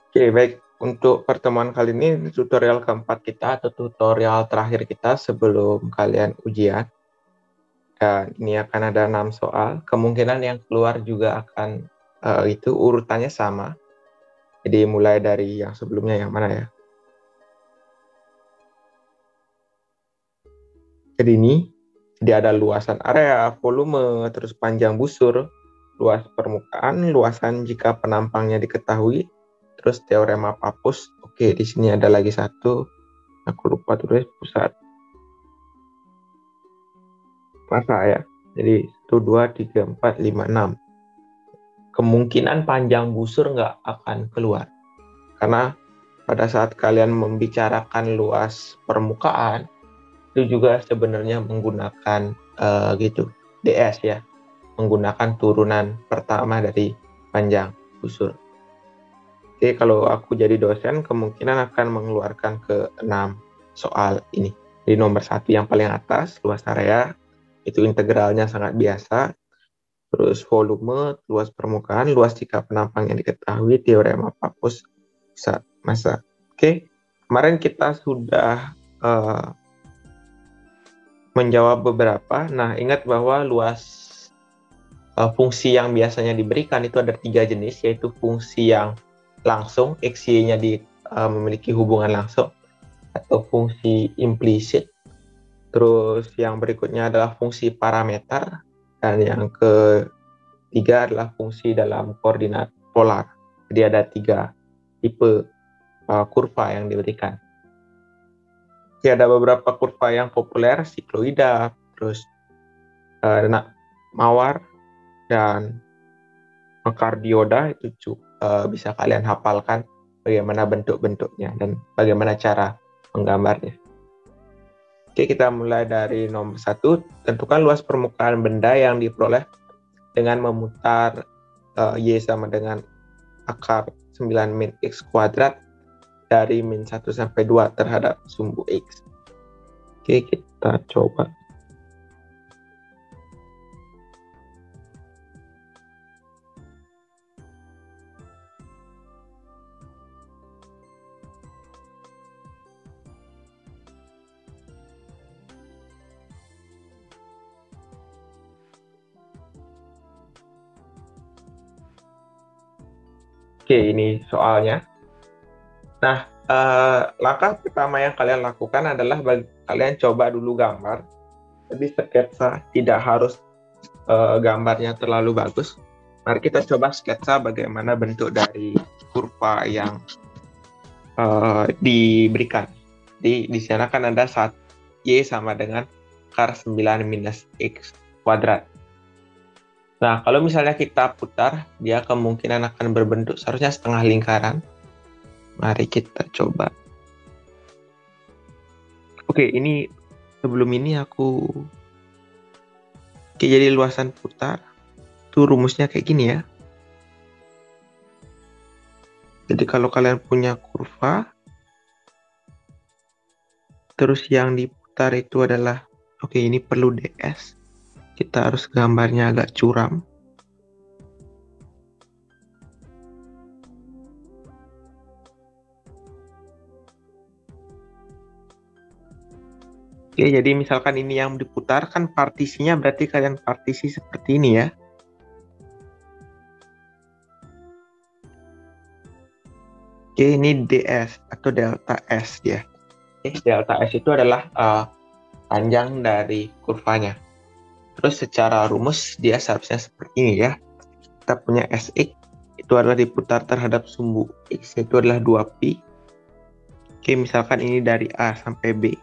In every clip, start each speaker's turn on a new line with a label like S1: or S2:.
S1: Oke, baik. Untuk pertemuan kali ini tutorial keempat kita atau tutorial terakhir kita sebelum kalian ujian. Dan ini akan ada 6 soal. Kemungkinan yang keluar juga akan itu urutannya sama. Jadi mulai dari yang sebelumnya yang mana ya? Jadi ini dia ada luasan area, volume, terus panjang busur, luas permukaan, luasan jika penampangnya diketahui, terus teorema Pappus. Oke, di sini ada lagi satu. Aku lupa tulis pusat masa ya. Jadi 1, 2, 3, 4, 5, 6. Kemungkinan panjang busur nggak akan keluar. Karena pada saat kalian membicarakan luas permukaan, itu juga sebenarnya menggunakan gitu DS ya. Menggunakan turunan pertama dari panjang busur. Jadi kalau aku jadi dosen, kemungkinan akan mengeluarkan ke 6 soal ini. Di nomor 1 yang paling atas, luas area, itu integralnya sangat biasa. Terus volume, luas permukaan, luas jika penampang yang diketahui, teorema Pappus, masa. Oke, kemarin kita sudah menjawab beberapa. Nah, ingat bahwa luas fungsi yang biasanya diberikan itu ada 3 jenis, yaitu fungsi yang langsung, XY-nya memiliki hubungan langsung, atau fungsi implisit. Terus yang berikutnya adalah fungsi parameter, dan yang ketiga adalah fungsi dalam koordinat polar. Jadi ada 3 tipe kurva yang diberikan. Jadi ada beberapa kurva yang populer, sikloida, terus mawar, dan kardioda. Itu bisa kalian hafalkan bagaimana bentuk-bentuknya dan bagaimana cara menggambarnya. Oke, kita mulai dari nomor 1. Tentukan luas permukaan benda yang diperoleh dengan memutar Y sama dengan akar 9 min X kuadrat dari min 1 sampai 2 terhadap sumbu X. Oke, kita coba. Oke, ini soalnya. Nah, langkah pertama yang kalian lakukan adalah kalian coba dulu gambar. Jadi sketsa, tidak harus gambarnya terlalu bagus. Mari kita coba sketsa bagaimana bentuk dari kurva yang diberikan. Di sana kan ada Y sama dengan akar 9 minus X kuadrat. Nah, kalau misalnya kita putar, dia kemungkinan akan berbentuk seharusnya setengah lingkaran. Mari kita coba. Oke, ini sebelum ini jadi luasan putar. Itu rumusnya kayak gini ya. Jadi kalau kalian punya kurva, terus yang diputar itu adalah, oke, ini perlu DS. Kita harus gambarnya agak curam. Oke, jadi misalkan ini yang diputar, kan partisinya berarti kalian partisi seperti ini ya. Oke, ini DS atau delta S ya. Oke, delta S itu adalah panjang dari kurvanya. Terus secara rumus dia seharusnya seperti ini ya. Kita punya SX itu adalah diputar terhadap sumbu X, itu adalah 2pi. Oke, misalkan ini dari A sampai B.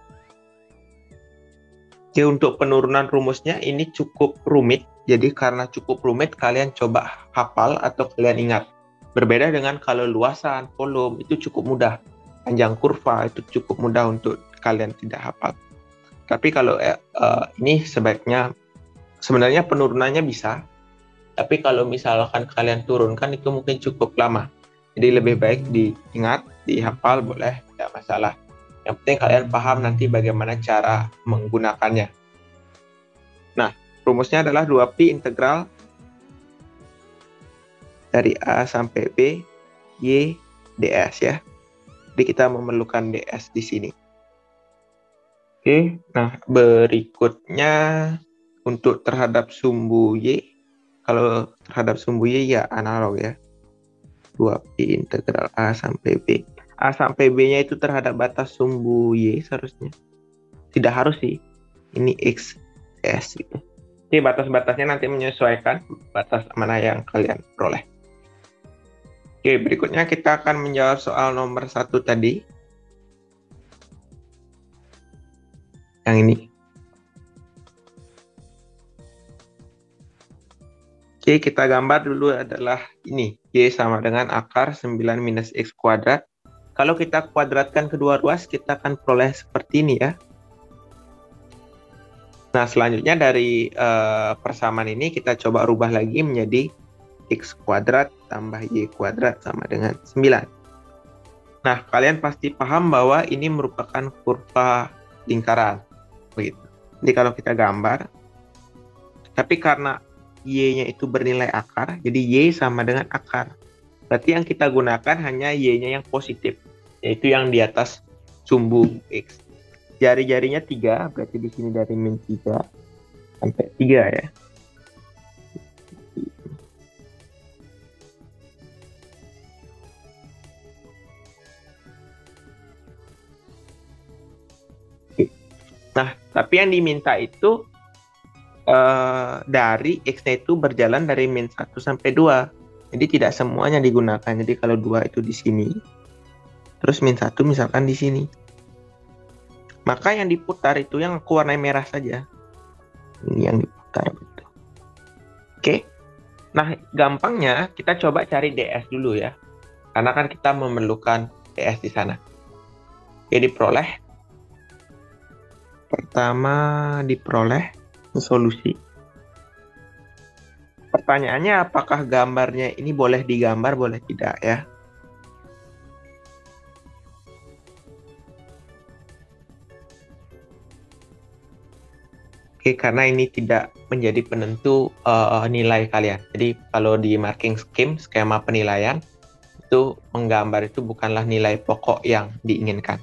S1: Oke, untuk penurunan rumusnya ini cukup rumit. Jadi karena cukup rumit, kalian coba hafal atau kalian ingat. Berbeda dengan kalau luasan, volume, itu cukup mudah. Panjang kurva itu cukup mudah untuk kalian tidak hafal. Tapi kalau ini sebenarnya penurunannya bisa. Tapi kalau misalkan kalian turunkan itu mungkin cukup lama. Jadi lebih baik diingat, dihafal boleh, tidak masalah. Yang penting kalian paham nanti bagaimana cara menggunakannya. Nah, rumusnya adalah 2pi integral dari A sampai B, Y ds ya. Jadi kita memerlukan ds di sini. Oke, nah berikutnya untuk terhadap sumbu y, kalau terhadap sumbu y ya analog ya. 2pi integral a sampai b. A sampai b-nya itu terhadap batas sumbu y seharusnya. Tidak harus sih. Ini x, s gitu. Oke, batas-batasnya nanti menyesuaikan batas mana yang kalian peroleh. Oke, berikutnya kita akan menjawab soal nomor 1 tadi. Yang ini. Oke, kita gambar dulu adalah ini. Y sama dengan akar 9 minus X kuadrat. Kalau kita kuadratkan kedua ruas, kita akan peroleh seperti ini ya. Nah, selanjutnya dari persamaan ini kita coba rubah lagi menjadi X kuadrat tambah Y kuadrat sama dengan 9. Nah, kalian pasti paham bahwa ini merupakan kurva lingkaran. Begitu. Jadi kalau kita gambar, tapi karena y-nya itu bernilai akar, jadi y sama dengan akar. Berarti yang kita gunakan hanya y-nya yang positif, yaitu yang di atas sumbu x. Jari-jarinya 3, berarti di sini dari min 3 sampai 3 ya. Nah, tapi yang diminta itu dari x-nya itu berjalan dari min 1 sampai 2. Jadi tidak semuanya digunakan. Jadi kalau 2 itu di sini, terus min 1 misalkan di sini. Maka yang diputar itu yang aku warnai merah saja. Ini yang diputar. Oke. Nah, gampangnya kita coba cari ds dulu ya. Karena kan kita memerlukan ds di sana. Oke, diperoleh. Pertama diperoleh solusi. Pertanyaannya apakah gambarnya ini boleh digambar, boleh tidak ya? Oke, karena ini tidak menjadi penentu nilai kalian. Jadi kalau di marking scheme, skema penilaian, itu menggambar itu bukanlah nilai pokok yang diinginkan.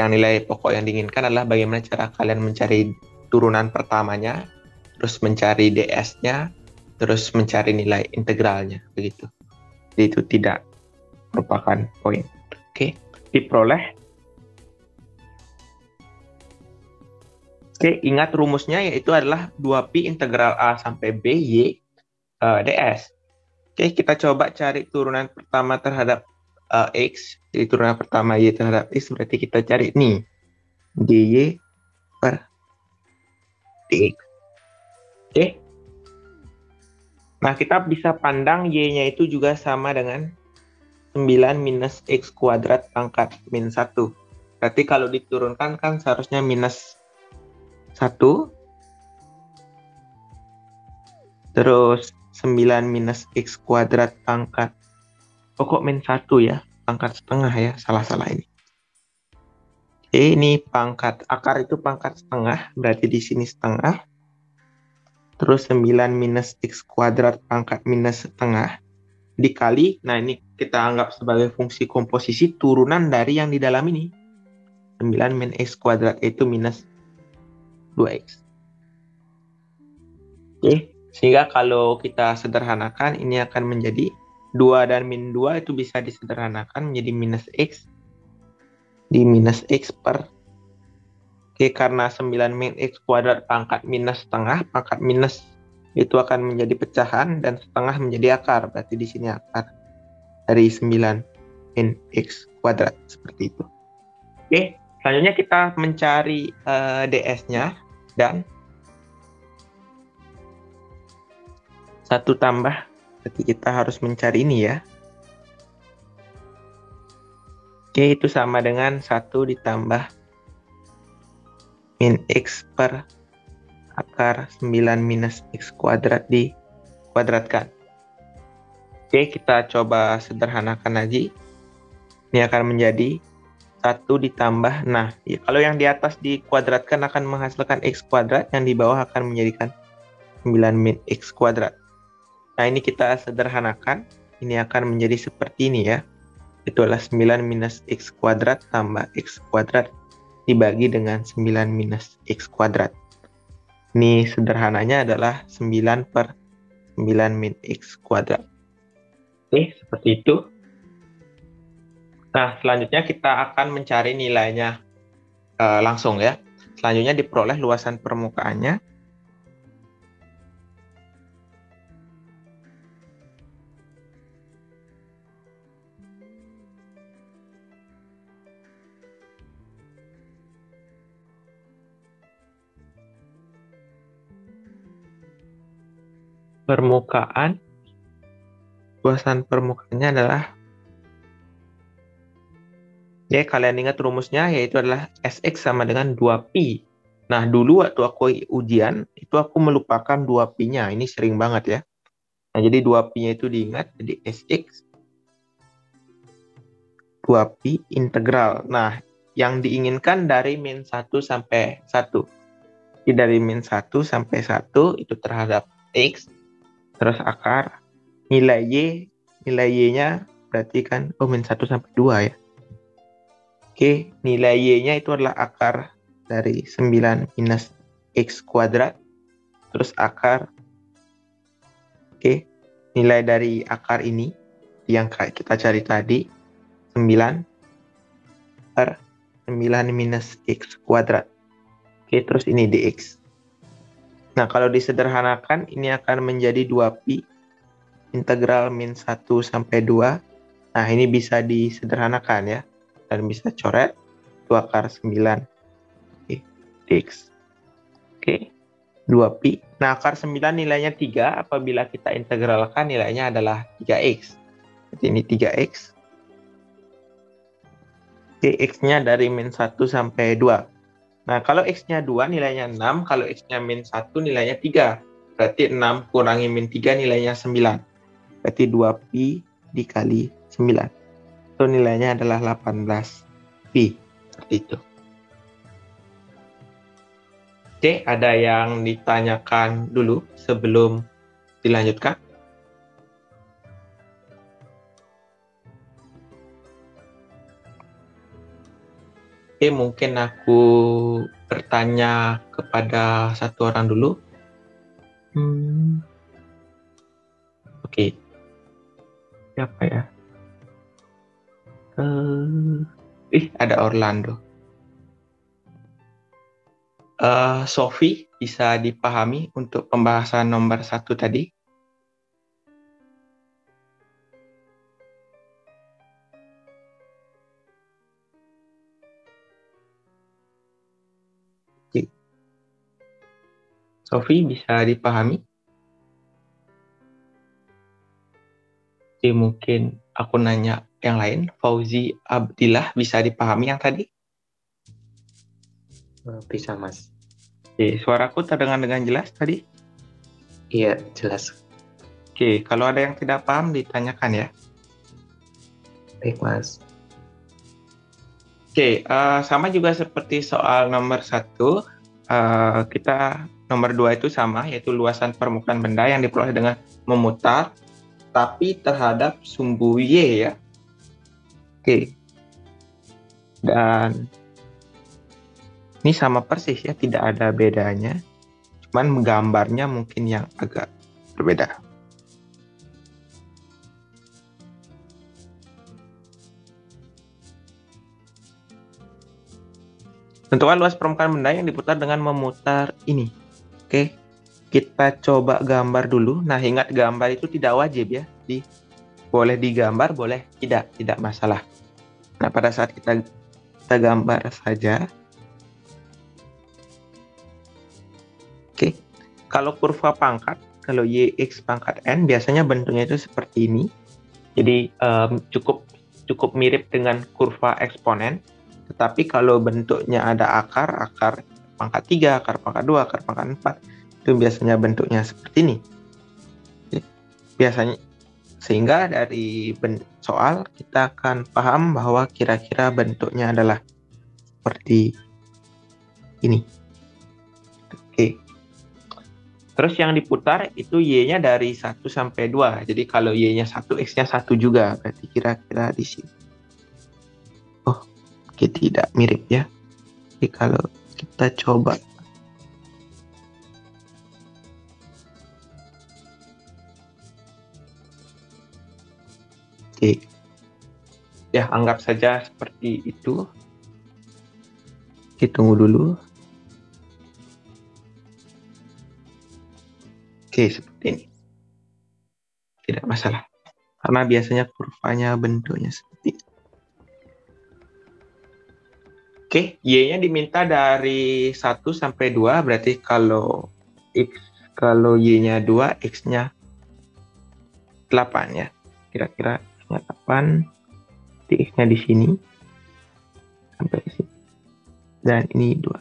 S1: Yang nilai pokok yang diinginkan adalah bagaimana cara kalian mencari turunan pertamanya, terus mencari ds-nya, terus mencari nilai integralnya, begitu. Jadi itu tidak merupakan poin. Oke, diperoleh. Oke, ingat rumusnya yaitu adalah 2pi integral a sampai b y ds. Oke, kita coba cari turunan pertama terhadap x. Jadi turunan pertama y terhadap x berarti kita cari nih dy per dx. Oke. Nah, kita bisa pandang y-nya itu juga sama dengan 9 minus x kuadrat pangkat min 1. Berarti kalau diturunkan kan seharusnya minus 1. Terus 9 minus x kuadrat pangkat. Kok min 1 ya? Pangkat setengah ya, salah-salah ini. Oke, ini pangkat, akar itu pangkat setengah, berarti di sini setengah. Terus 9 minus x kuadrat pangkat minus setengah. Dikali, nah ini kita anggap sebagai fungsi komposisi turunan dari yang di dalam ini. 9 min x kuadrat itu minus 2x. Oke, sehingga kalau kita sederhanakan, ini akan menjadi 2 dan min 2 itu bisa disederhanakan menjadi minus x di minus x per. Oke, karena 9 min x kuadrat pangkat minus setengah, pangkat minus itu akan menjadi pecahan dan setengah menjadi akar. Berarti di sini akar dari 9 min x kuadrat, seperti itu. Oke, selanjutnya kita mencari ds-nya dan 1 tambah, berarti kita harus mencari ini ya. Oke, itu sama dengan 1 ditambah min x per akar 9 minus x kuadrat dikuadratkan. Oke, kita coba sederhanakan lagi. Ini akan menjadi 1 ditambah, nah ya, kalau yang di atas dikuadratkan akan menghasilkan x kuadrat, yang di bawah akan menjadikan 9 min x kuadrat. Nah, ini kita sederhanakan, ini akan menjadi seperti ini ya. itu adalah 9 minus X kuadrat tambah X kuadrat dibagi dengan 9 minus X kuadrat. Ini sederhananya adalah 9 per 9 min X kuadrat. Oke, seperti itu. Nah, selanjutnya kita akan mencari nilainya langsung ya. Selanjutnya diperoleh luasan permukaannya. Permukaan, luasan permukaannya adalah, ya kalian ingat rumusnya, yaitu adalah Sx sama dengan 2pi. Nah, dulu waktu aku ujian, itu aku melupakan 2pi-nya. Ini sering banget ya. Nah, jadi 2pi-nya itu diingat, jadi Sx 2pi integral. Nah, yang diinginkan dari min 1 sampai 1. Jadi dari min 1 sampai 1 itu terhadap X, terus akar, nilai Y-nya berarti kan, min 1 sampai 2 ya. Oke, nilai Y-nya itu adalah akar dari 9 minus X kuadrat, terus akar, oke, nilai dari akar ini, yang kita cari tadi, 9 per 9 minus X kuadrat. Oke, terus ini dx. Nah, kalau disederhanakan, ini akan menjadi 2pi integral min 1 sampai 2. Nah, ini bisa disederhanakan ya. Dan bisa coret 2 akar 9 dx. Oke, 2pi. Nah, akar 9 nilainya 3. Apabila kita integralkan, nilainya adalah 3x. Jadi ini 3x. Oke, x-nya dari min 1 sampai 2. Nah, kalau x-nya 2 nilainya 6. Kalau x-nya min 1 nilainya 3. Berarti 6 kurangi min 3 nilainya 9. Berarti 2pi dikali 9. Itu nilainya adalah 18pi. Seperti itu. Oke, ada yang ditanyakan dulu sebelum dilanjutkan? Oke, mungkin aku bertanya kepada satu orang dulu. Oke. Siapa ya? Ada Orlando. Sophie, bisa dipahami untuk pembahasan nomor 1 tadi? Oke. Sophie, bisa dipahami? Oke, mungkin aku nanya yang lain. Fauzi Abdillah, bisa dipahami yang tadi?
S2: Bisa, Mas.
S1: Oke, suaraku terdengar dengan jelas tadi?
S2: Iya, jelas.
S1: Oke, kalau ada yang tidak paham ditanyakan ya.
S2: Baik, Mas.
S1: Oke, sama juga seperti soal nomor 1, kita nomor 2 itu sama, yaitu luasan permukaan benda yang diperoleh dengan memutar, tapi terhadap sumbu Y ya. Oke, dan ini sama persis ya, tidak ada bedanya. Cuman gambarnya mungkin yang agak berbeda. Tentukan luas permukaan benda yang diputar dengan memutar ini. Oke, kita coba gambar dulu. Nah, ingat gambar itu tidak wajib ya. Boleh digambar, boleh tidak masalah. Nah, pada saat kita gambar saja. Oke, kalau kurva pangkat, kalau y(x) pangkat n, biasanya bentuknya itu seperti ini. Jadi cukup mirip dengan kurva eksponen. Tetapi kalau bentuknya ada akar pangkat 3, akar pangkat 2, akar pangkat 4, itu biasanya bentuknya seperti ini. Oke, biasanya, sehingga dari soal kita akan paham bahwa kira-kira bentuknya adalah seperti ini. Oke. Terus yang diputar itu Y-nya dari 1 sampai 2. Jadi kalau Y-nya 1, X-nya 1 juga. Berarti kira-kira di sini. Oke, tidak mirip ya. Jadi kalau kita coba. Oke. Ya, anggap saja seperti itu. Kita tunggu dulu. Oke, seperti ini. Tidak masalah. Karena biasanya kurvanya bentuknya seperti itu. Oke, Y-nya diminta dari 1 sampai 2, berarti kalau Y-nya 2, X-nya 8 ya. Kira-kira X-nya 8, X-nya di sini, sampai di sini. Dan ini 2.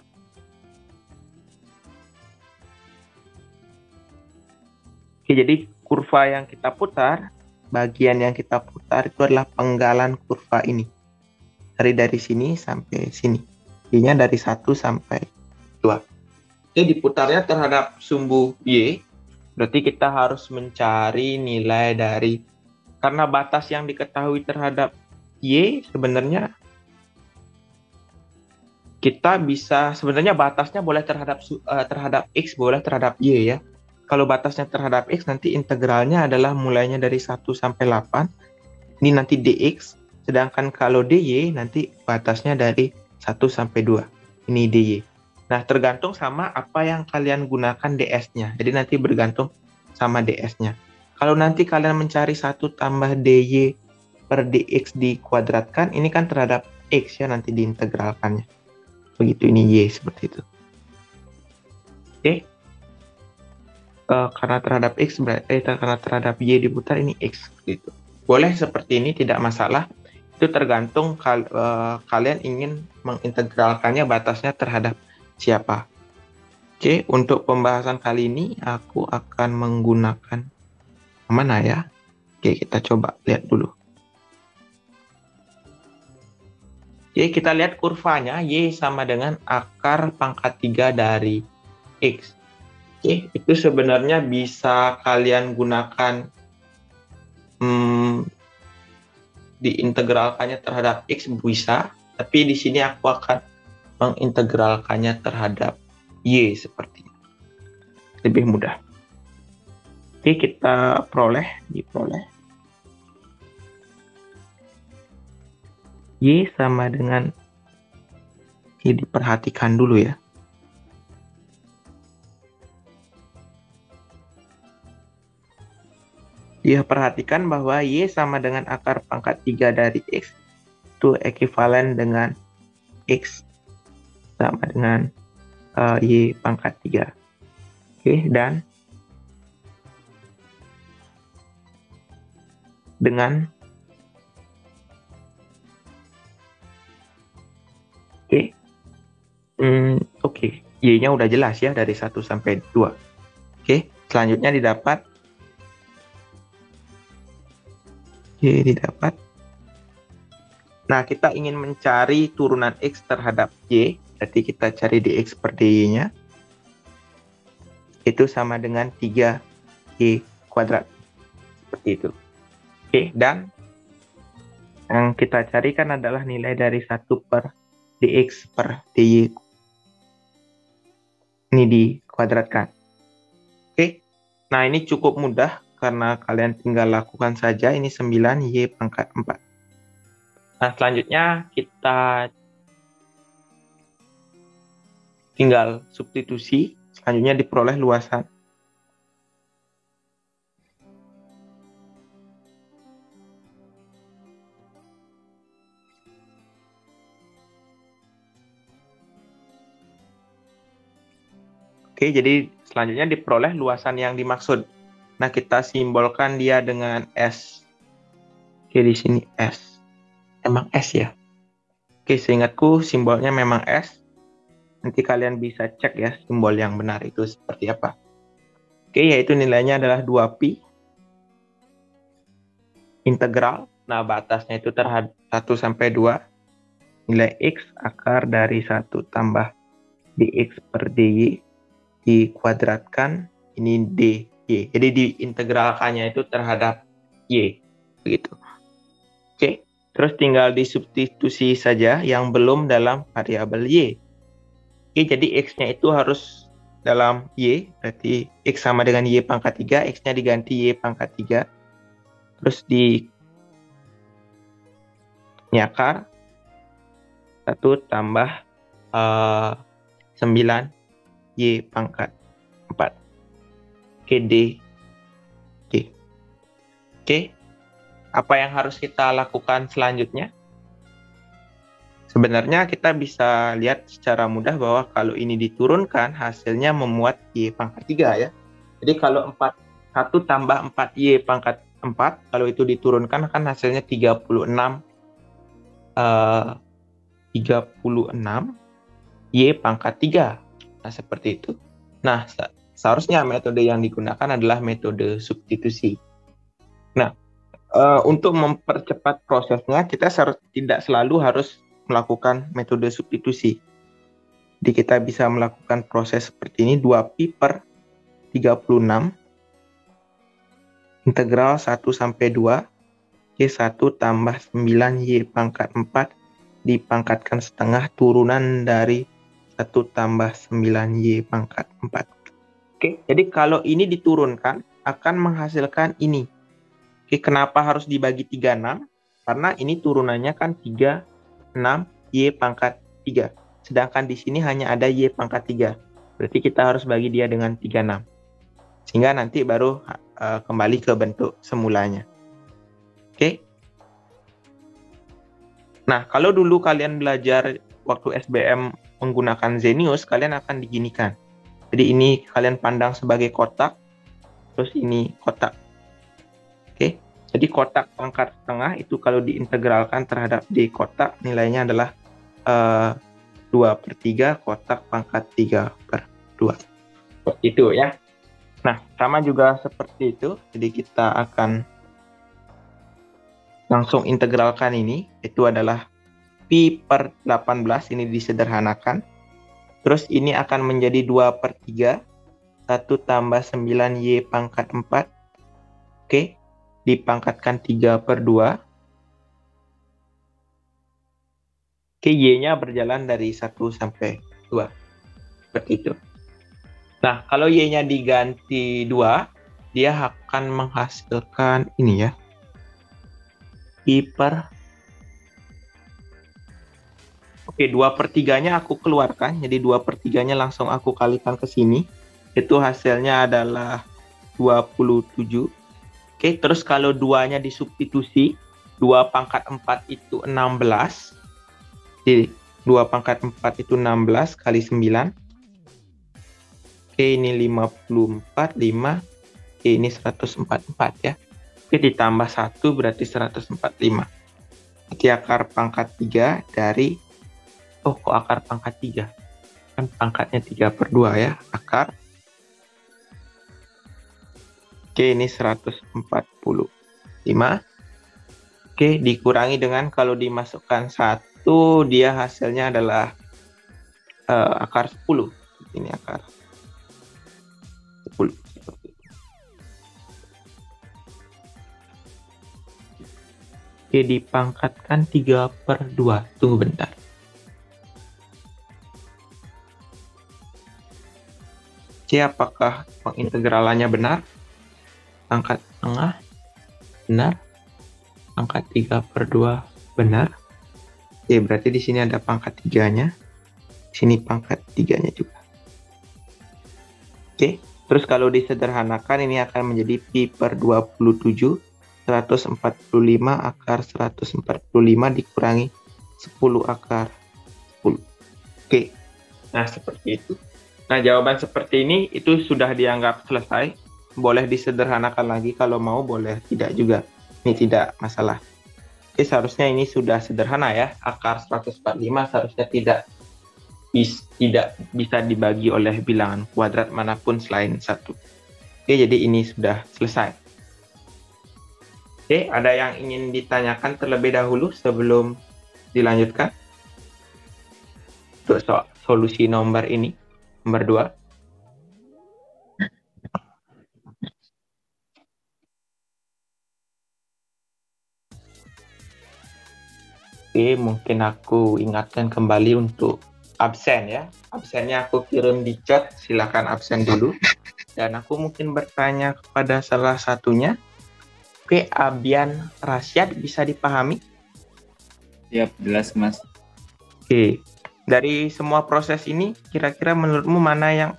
S1: Oke, jadi kurva yang kita putar, bagian yang kita putar itu adalah penggalan kurva ini. Dari sini sampai sini. Y-nya dari 1 sampai 2. Jadi diputarnya terhadap sumbu Y, berarti kita harus mencari nilai dari, karena batas yang diketahui terhadap Y sebenarnya kita bisa, sebenarnya batasnya boleh terhadap X, boleh terhadap Y ya. Kalau batasnya terhadap X, nanti integralnya adalah mulainya dari 1 sampai 8. Ini nanti dx. Sedangkan kalau dy, nanti batasnya dari 1 sampai 2. Ini dy. Nah, tergantung sama apa yang kalian gunakan ds-nya. Jadi nanti bergantung sama ds-nya. Kalau nanti kalian mencari 1 tambah dy per dx dikuadratkan, ini kan terhadap x ya, nanti diintegralkannya. Begitu, ini y seperti itu. Oke. Karena terhadap x karena terhadap y diputar, ini x gitu. Boleh seperti ini, tidak masalah. Itu tergantung kalian ingin mengintegralkannya batasnya terhadap siapa. Oke, untuk pembahasan kali ini aku akan menggunakan mana ya? Oke, kita coba lihat dulu. Oke, kita lihat kurvanya, y sama dengan akar pangkat 3 dari x. Oke, itu sebenarnya bisa kalian gunakan diintegralkannya terhadap x bisa, tapi di sini aku akan mengintegralkannya terhadap y seperti ini. Lebih mudah. Oke, kita diperoleh y sama dengan, ini diperhatikan dulu ya. Ya, perhatikan bahwa y sama dengan akar pangkat 3 dari x itu ekuivalen dengan x sama dengan y pangkat 3. Oke, dan dengan oke, y-nya udah jelas ya dari 1 sampai 2. Oke, selanjutnya didapat y didapat. Nah, kita ingin mencari turunan x terhadap y, berarti kita cari dx per dy-nya. Itu sama dengan 3y kuadrat. Seperti itu. Oke, dan yang kita carikan adalah nilai dari 1 per dx per dy. Ini dikuadratkan. Oke, nah ini cukup mudah karena kalian tinggal lakukan saja. Ini 9y pangkat 4. Nah, selanjutnya kita tinggal substitusi. Selanjutnya diperoleh luasan. Oke, jadi selanjutnya diperoleh luasan yang dimaksud. Nah, kita simbolkan dia dengan S. Oke, di sini S. Emang S ya? Oke, seingatku simbolnya memang S. Nanti kalian bisa cek ya simbol yang benar itu seperti apa. Oke, yaitu nilainya adalah 2pi integral. Nah, batasnya itu terhadap 1 sampai 2. Nilai x akar dari 1 tambah dx per dy dikuadratkan, ini dy. Jadi diintegralkannya itu terhadap y. Begitu. Oke. Terus tinggal disubstitusi saja yang belum dalam variabel Y. Oke, jadi X-nya itu harus dalam Y, berarti X sama dengan Y pangkat 3, X-nya diganti Y pangkat 3. Terus di akar 1 tambah 9 Y pangkat 4. Oke, D. Oke, apa yang harus kita lakukan selanjutnya? Sebenarnya kita bisa lihat secara mudah bahwa kalau ini diturunkan, hasilnya memuat Y pangkat 3 ya. Jadi kalau 1 tambah 4Y pangkat 4, kalau itu diturunkan kan hasilnya 36 Y pangkat 3. Nah, seperti itu. Nah, seharusnya metode yang digunakan adalah metode substitusi. Nah, untuk mempercepat prosesnya, kita tidak selalu harus melakukan metode substitusi. Jadi kita bisa melakukan proses seperti ini, 2pi per 36 integral 1 sampai 2 Y1 tambah 9 Y pangkat 4 dipangkatkan setengah turunan dari 1 tambah 9 Y pangkat 4. Oke, jadi kalau ini diturunkan akan menghasilkan ini. Oke, kenapa harus dibagi 36? Karena ini turunannya kan 36 Y pangkat 3. Sedangkan di sini hanya ada Y pangkat 3. Berarti kita harus bagi dia dengan 36. Sehingga nanti baru kembali ke bentuk semulanya. Oke. Nah, kalau dulu kalian belajar waktu SBM menggunakan Zenius, kalian akan diginikan. Jadi ini kalian pandang sebagai kotak, terus ini kotak. Oke, jadi kotak pangkat setengah itu kalau diintegralkan terhadap D kotak, nilainya adalah 2/3 kotak pangkat 3/2. Seperti itu ya. Nah, sama juga seperti itu. Jadi kita akan langsung integralkan ini. Itu adalah pi per 18, ini disederhanakan. Terus ini akan menjadi 2/3, 1 tambah 9 Y pangkat 4. Oke, dipangkatkan 3/2. Oke, Y-nya berjalan dari 1 sampai 2. Seperti itu. Nah, kalau Y-nya diganti 2, dia akan menghasilkan ini ya. Pi per... Oke, 2/3-nya aku keluarkan. Jadi 2/3-nya langsung aku kalikan ke sini. Itu hasilnya adalah 27. Oke, terus kalau 2-nya disubstitusi, 2 pangkat 4 itu 16. Jadi 2 pangkat 4 itu 16 kali 9. Oke, ini 54, 5. Oke, ini 144 ya. Oke, ditambah 1 berarti 145. Jadi akar pangkat 3 dari... Oh, kok akar pangkat 3? Kan pangkatnya 3/2 ya. Akar. Oke, ini 145. Oke, dikurangi dengan kalau dimasukkan 1, dia hasilnya adalah akar 10. Ini akar 10. Oke, dipangkatkan 3/2. Tunggu bentar. C, apakah pengintegralannya benar? Pangkat tengah benar. Pangkat 3/2 benar. Oke, berarti di sini ada pangkat 3-nya. Sini pangkat 3-nya juga. Oke, terus kalau disederhanakan ini akan menjadi pi per 27, 145 akar 145 dikurangi 10 akar 10. Oke, nah seperti itu. Nah, jawaban seperti ini itu sudah dianggap selesai. Boleh disederhanakan lagi kalau mau, boleh tidak juga. Ini tidak masalah. Oke, seharusnya ini sudah sederhana ya. Akar 145 seharusnya tidak bisa dibagi oleh bilangan kuadrat manapun selain 1. Oke, jadi ini sudah selesai. Oke, ada yang ingin ditanyakan terlebih dahulu sebelum dilanjutkan? Untuk solusi nomor ini, nomor 2. Oke, mungkin aku ingatkan kembali untuk absen ya. Absennya aku kirim di chat, silakan absen dulu. Dan aku mungkin bertanya kepada salah satunya. Oke, Abian Rasyad bisa dipahami?
S3: Siap, jelas Mas.
S1: Oke, dari semua proses ini, kira-kira menurutmu mana yang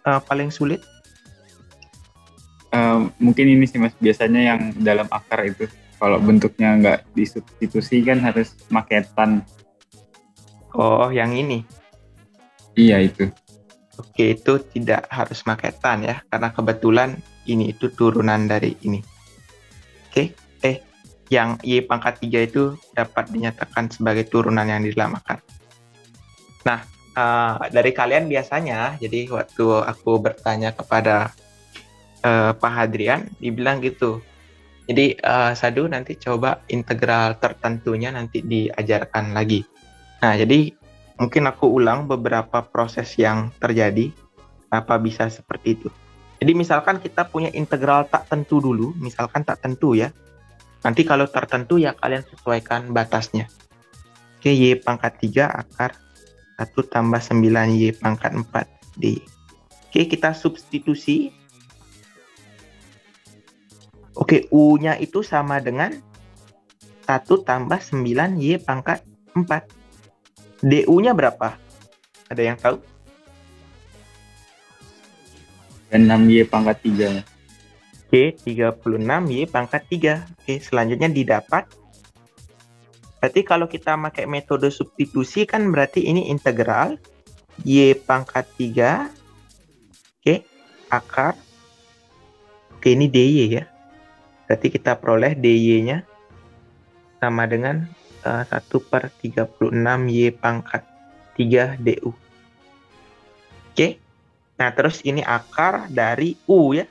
S1: paling sulit?
S3: Mungkin ini sih Mas, biasanya yang dalam akar itu. Kalau bentuknya nggak disubstitusi kan harus maketan.
S1: Oh, yang ini.
S3: Iya itu.
S1: Oke, itu tidak harus maketan ya, karena kebetulan ini itu turunan dari ini. Oke, yang Y pangkat 3 itu dapat dinyatakan sebagai turunan yang di dalam akar. Nah, dari kalian biasanya, jadi waktu aku bertanya kepada Pak Hadrian, dibilang gitu. Jadi, Sadu nanti coba integral tertentunya nanti diajarkan lagi. Nah, jadi mungkin aku ulang beberapa proses yang terjadi, apa bisa seperti itu. Jadi misalkan kita punya integral tak tentu dulu, misalkan tak tentu ya. Nanti kalau tertentu ya kalian sesuaikan batasnya. Oke, Y pangkat 3 akar 1 tambah 9 Y pangkat 4 D. Oke, kita substitusi. Oke, U-nya itu sama dengan 1 tambah 9 Y pangkat 4. DU-nya berapa? Ada yang tahu?
S3: 6Y pangkat 3.
S1: Oke, 36 Y pangkat 3. Oke, selanjutnya didapat. Berarti kalau kita pakai metode substitusi kan berarti ini integral Y pangkat 3. Oke, akar. Oke, ini DY ya. Berarti kita peroleh DY-nya sama dengan 1/36 Y pangkat 3 DU. Oke. Nah, terus ini akar dari U ya.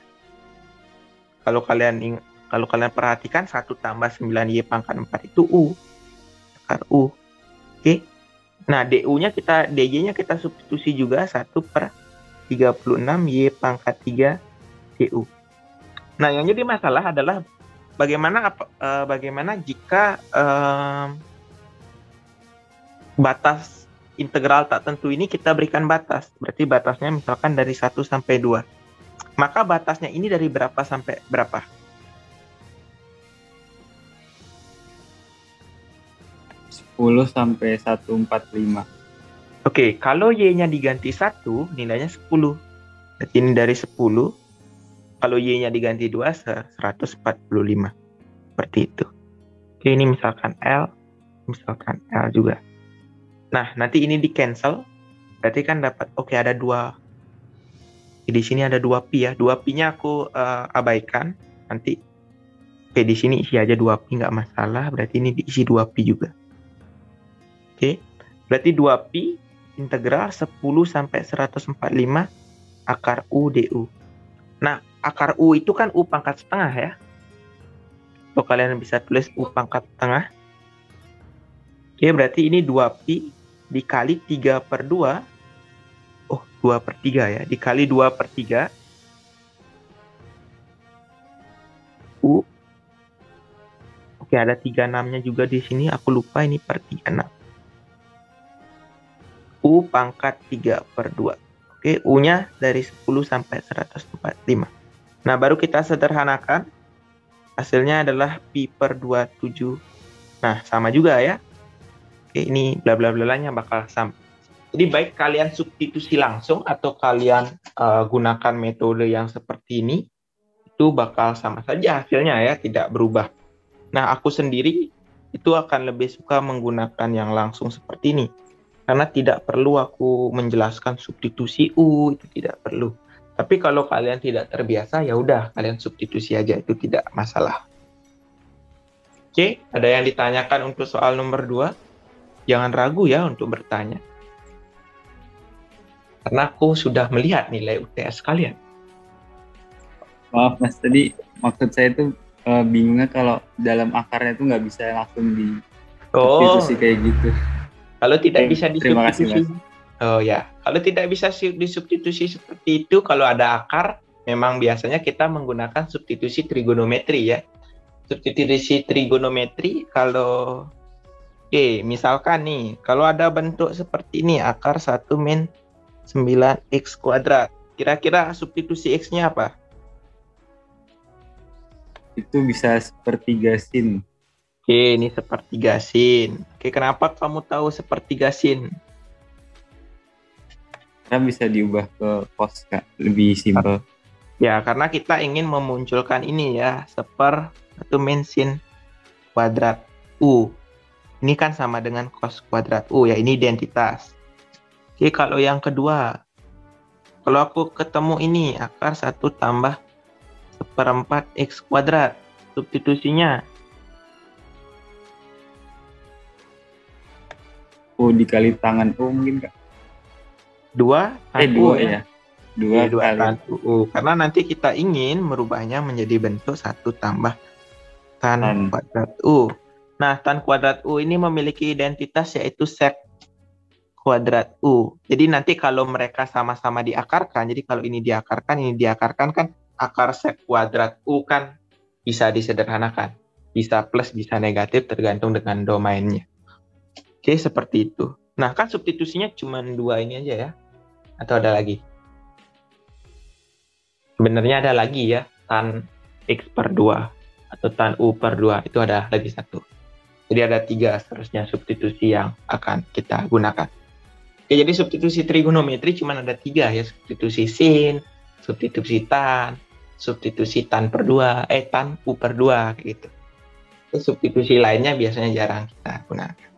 S1: Kalau kalian perhatikan 1 tambah 9 Y pangkat 4 itu U. Akar U. Oke. Nah, DY-nya kita substitusi juga 1/36 Y pangkat 3 DU. Nah, yang jadi masalah adalah bagaimana jika batas integral tak tentu ini kita berikan batas. Berarti batasnya misalkan dari 1 sampai 2. Maka batasnya ini dari berapa sampai berapa?
S3: Sepuluh sampai 145.
S1: Oke, kalau Y-nya diganti 1, nilainya 10. Berarti ini dari 10. Kalau Y-nya diganti 2, 145. Seperti itu. Oke, ini misalkan L juga. Nah, nanti ini di cancel. Berarti kan dapat, oke, ada 2. Di sini ada 2pi ya. 2pi-nya aku abaikan. Nanti, oke, di sini isi aja 2pi, nggak masalah. Berarti ini diisi 2pi juga. Oke, berarti 2pi integral 10 sampai 145 akar U DU. Nah, akar U itu kan U pangkat setengah ya. So, kalian bisa tulis U pangkat setengah. Oke, berarti ini 2pi dikali 3/2. Oh, 2/3 ya. Dikali 2/3. U. Oke, ada 36-nya juga di sini. Aku lupa ini per 36. U pangkat 3/2. Oke, U-nya dari 10 sampai 145. Nah, baru kita sederhanakan. Hasilnya adalah pi/27. Nah, sama juga ya. Oke, ini bla bla blanya bakal sama. Jadi baik kalian substitusi langsung atau kalian gunakan metode yang seperti ini, itu bakal sama saja hasilnya ya, tidak berubah. Nah, aku sendiri itu akan lebih suka menggunakan yang langsung seperti ini. Karena tidak perlu aku menjelaskan substitusi U, itu tidak perlu. Tapi kalau kalian tidak terbiasa, ya udah kalian substitusi aja, itu tidak masalah. Oke, ada yang ditanyakan untuk soal nomor 2? Jangan ragu ya untuk bertanya. Karena aku sudah melihat nilai UTS kalian.
S3: Maaf Mas, tadi maksud saya itu bingungnya kalau dalam akarnya itu nggak bisa langsung di substitusi kayak gitu.
S1: Kalau tidak bisa
S3: Terima kasih,
S1: disubstitusi.
S3: Mas.
S1: Oh ya, kalau tidak bisa disubstitusi seperti itu, kalau ada akar, memang biasanya kita menggunakan substitusi trigonometri ya. Substitusi trigonometri kalau Oke, misalkan nih, kalau ada bentuk seperti ini, akar 1 min 9x kuadrat. Kira-kira substitusi x-nya apa?
S3: Itu bisa sepertiga sin.
S1: Oke, ini sepertiga sin. Oke, kenapa kamu tahu sepertiga sin?
S3: Karena bisa diubah ke cos, Kak. Lebih simpel.
S1: Ya, karena kita ingin memunculkan ini ya, 1 min sin kuadrat U. Ini kan sama dengan cos kuadrat U ya, ini identitas. Oke, kalau yang kedua, kalau aku ketemu ini akar 1 tambah 1/4 X kuadrat, substitusinya
S3: U dikali tangan U mungkin, Kak.
S1: 2 tan U
S3: 2
S1: ya.
S3: ya. 2
S1: Oke, 2
S3: kali.
S1: tan U. Karena nanti kita ingin merubahnya menjadi bentuk 1 tambah tan kuadrat U. Nah, tan kuadrat U ini memiliki identitas yaitu sek kuadrat U. Jadi nanti kalau mereka sama-sama diakarkan, jadi kalau ini diakarkan kan akar sek kuadrat U kan bisa disederhanakan. Bisa plus, bisa negatif tergantung dengan domainnya. Oke, seperti itu. Nah, kan substitusinya cuma 2 ini aja ya? Atau ada lagi? Sebenarnya ada lagi ya, tan X per 2 atau tan U per 2, itu ada lagi satu. Jadi ada 3 seterusnya substitusi yang akan kita gunakan. Oke, jadi substitusi trigonometri cuma ada 3 ya, substitusi sin, substitusi tan, substitusi tan per 2, tan U per 2, kayak gitu. Substitusi lainnya biasanya jarang kita gunakan.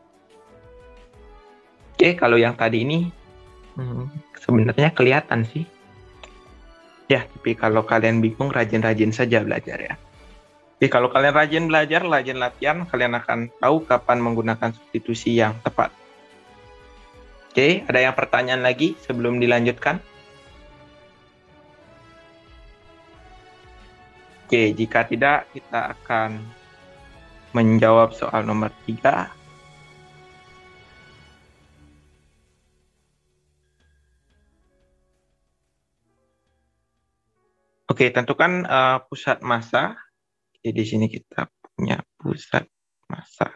S1: Oke, kalau yang tadi ini sebenarnya kelihatan sih. Ya, tapi kalau kalian bingung, rajin-rajin saja belajar ya. Jadi kalau kalian rajin belajar, rajin latihan, kalian akan tahu kapan menggunakan substitusi yang tepat. Oke, ada yang pertanyaan lagi sebelum dilanjutkan? Oke, jika tidak, kita akan menjawab soal nomor 3. Oke, tentukan pusat massa. Jadi di sini kita punya pusat massa.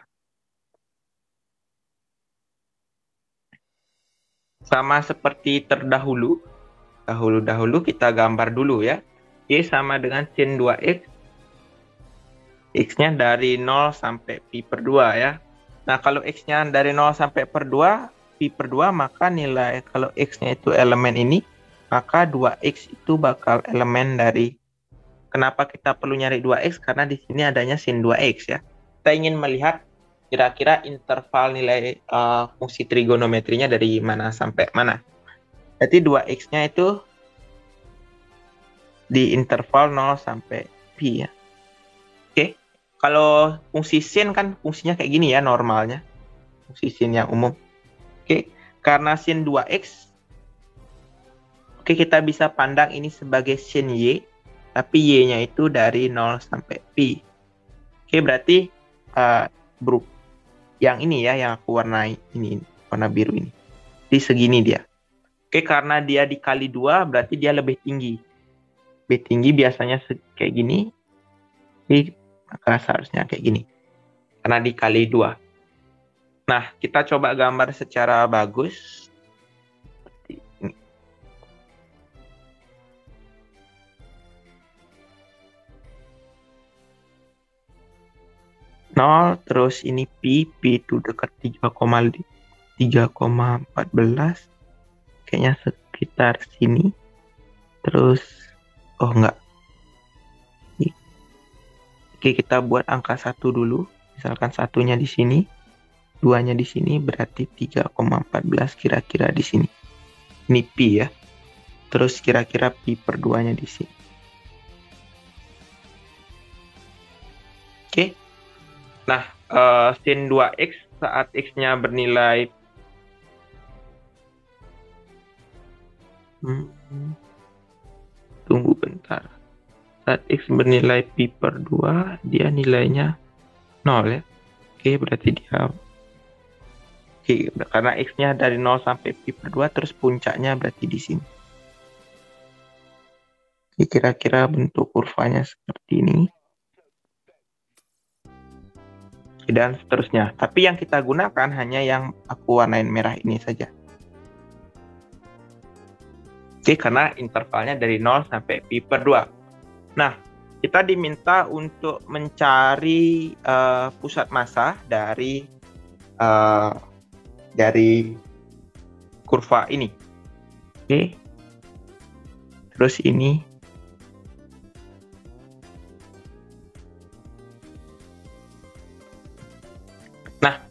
S1: Sama seperti terdahulu. Dahulu kita gambar dulu ya. Y sama dengan sin 2x. X-nya dari 0 sampai pi per 2 ya. Nah, kalau X-nya dari 0 sampai per 2, pi per 2, maka nilai kalau X-nya itu elemen ini, maka 2X itu bakal elemen dari, kenapa kita perlu nyari 2X? Karena di sini adanya sin 2X ya. Kita ingin melihat kira-kira interval nilai fungsi trigonometrinya dari mana sampai mana. Jadi 2X-nya itu di interval 0 sampai pi ya. Oke. Kalau fungsi sin kan fungsinya kayak gini ya normalnya. Fungsi sin yang umum. Oke. Karena sin 2X, oke, kita bisa pandang ini sebagai sin Y, tapi Y-nya itu dari 0 sampai pi. Oke, berarti yang ini ya, yang aku warnai ini, warna biru ini. Di segini dia. Oke, karena dia dikali 2, berarti dia lebih tinggi. Lebih tinggi biasanya kayak gini. Maka seharusnya kayak gini. Karena dikali 2. Nah, kita coba gambar secara bagus. Seperti ini. Nol, terus ini pi itu dekat 3,14. Kayaknya sekitar sini. Terus, oh enggak. Oke, kita buat angka 1 dulu. Misalkan satunya di sini, 2-nya di sini, berarti 3,14 kira-kira di sini. Ini pi ya. Terus kira-kira pi per 2-nya di sini. Oke. Nah, sin 2x saat x-nya bernilai tunggu bentar. Saat x bernilai pi per 2, dia nilainya 0 ya. Oke, berarti dia karena x-nya dari 0 sampai pi per 2, terus puncaknya berarti di sini. Kira-kira bentuk kurvanya seperti ini. dan seterusnya. Tapi yang kita gunakan hanya yang aku warnain merah ini saja. Oke, karena intervalnya dari 0 sampai pi per 2. Nah, kita diminta untuk mencari pusat massa dari kurva ini. Oke. Terus ini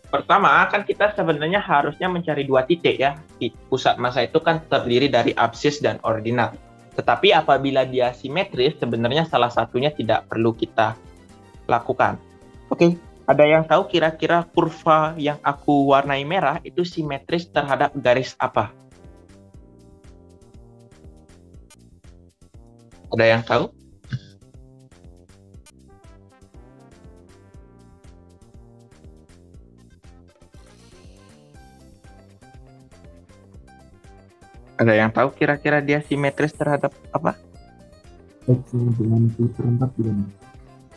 S1: pertama kan kita sebenarnya harusnya mencari dua titik ya. Pusat massa itu kan terdiri dari absis dan ordinat. Tetapi apabila dia simetris, sebenarnya salah satunya tidak perlu kita lakukan. Oke, ada yang tahu kira-kira kurva yang aku warnai merah itu simetris terhadap garis apa? Ada yang tahu? Ada yang tahu kira-kira dia simetris terhadap apa?
S3: X sama dengan pi per 4 gimana?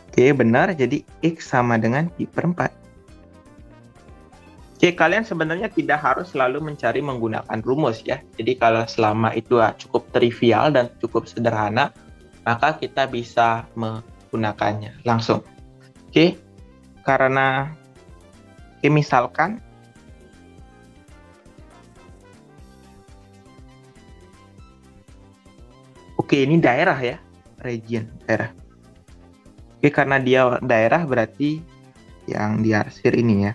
S1: Oke, benar. Jadi X sama dengan pi per 4. Oke, kalian sebenarnya tidak harus selalu mencari menggunakan rumus ya. Jadi kalau selama itu cukup trivial dan cukup sederhana, maka kita bisa menggunakannya langsung. Oke, karena misalkan oke, ini daerah ya, region, daerah. Oke, karena dia daerah berarti yang diarsir ini ya.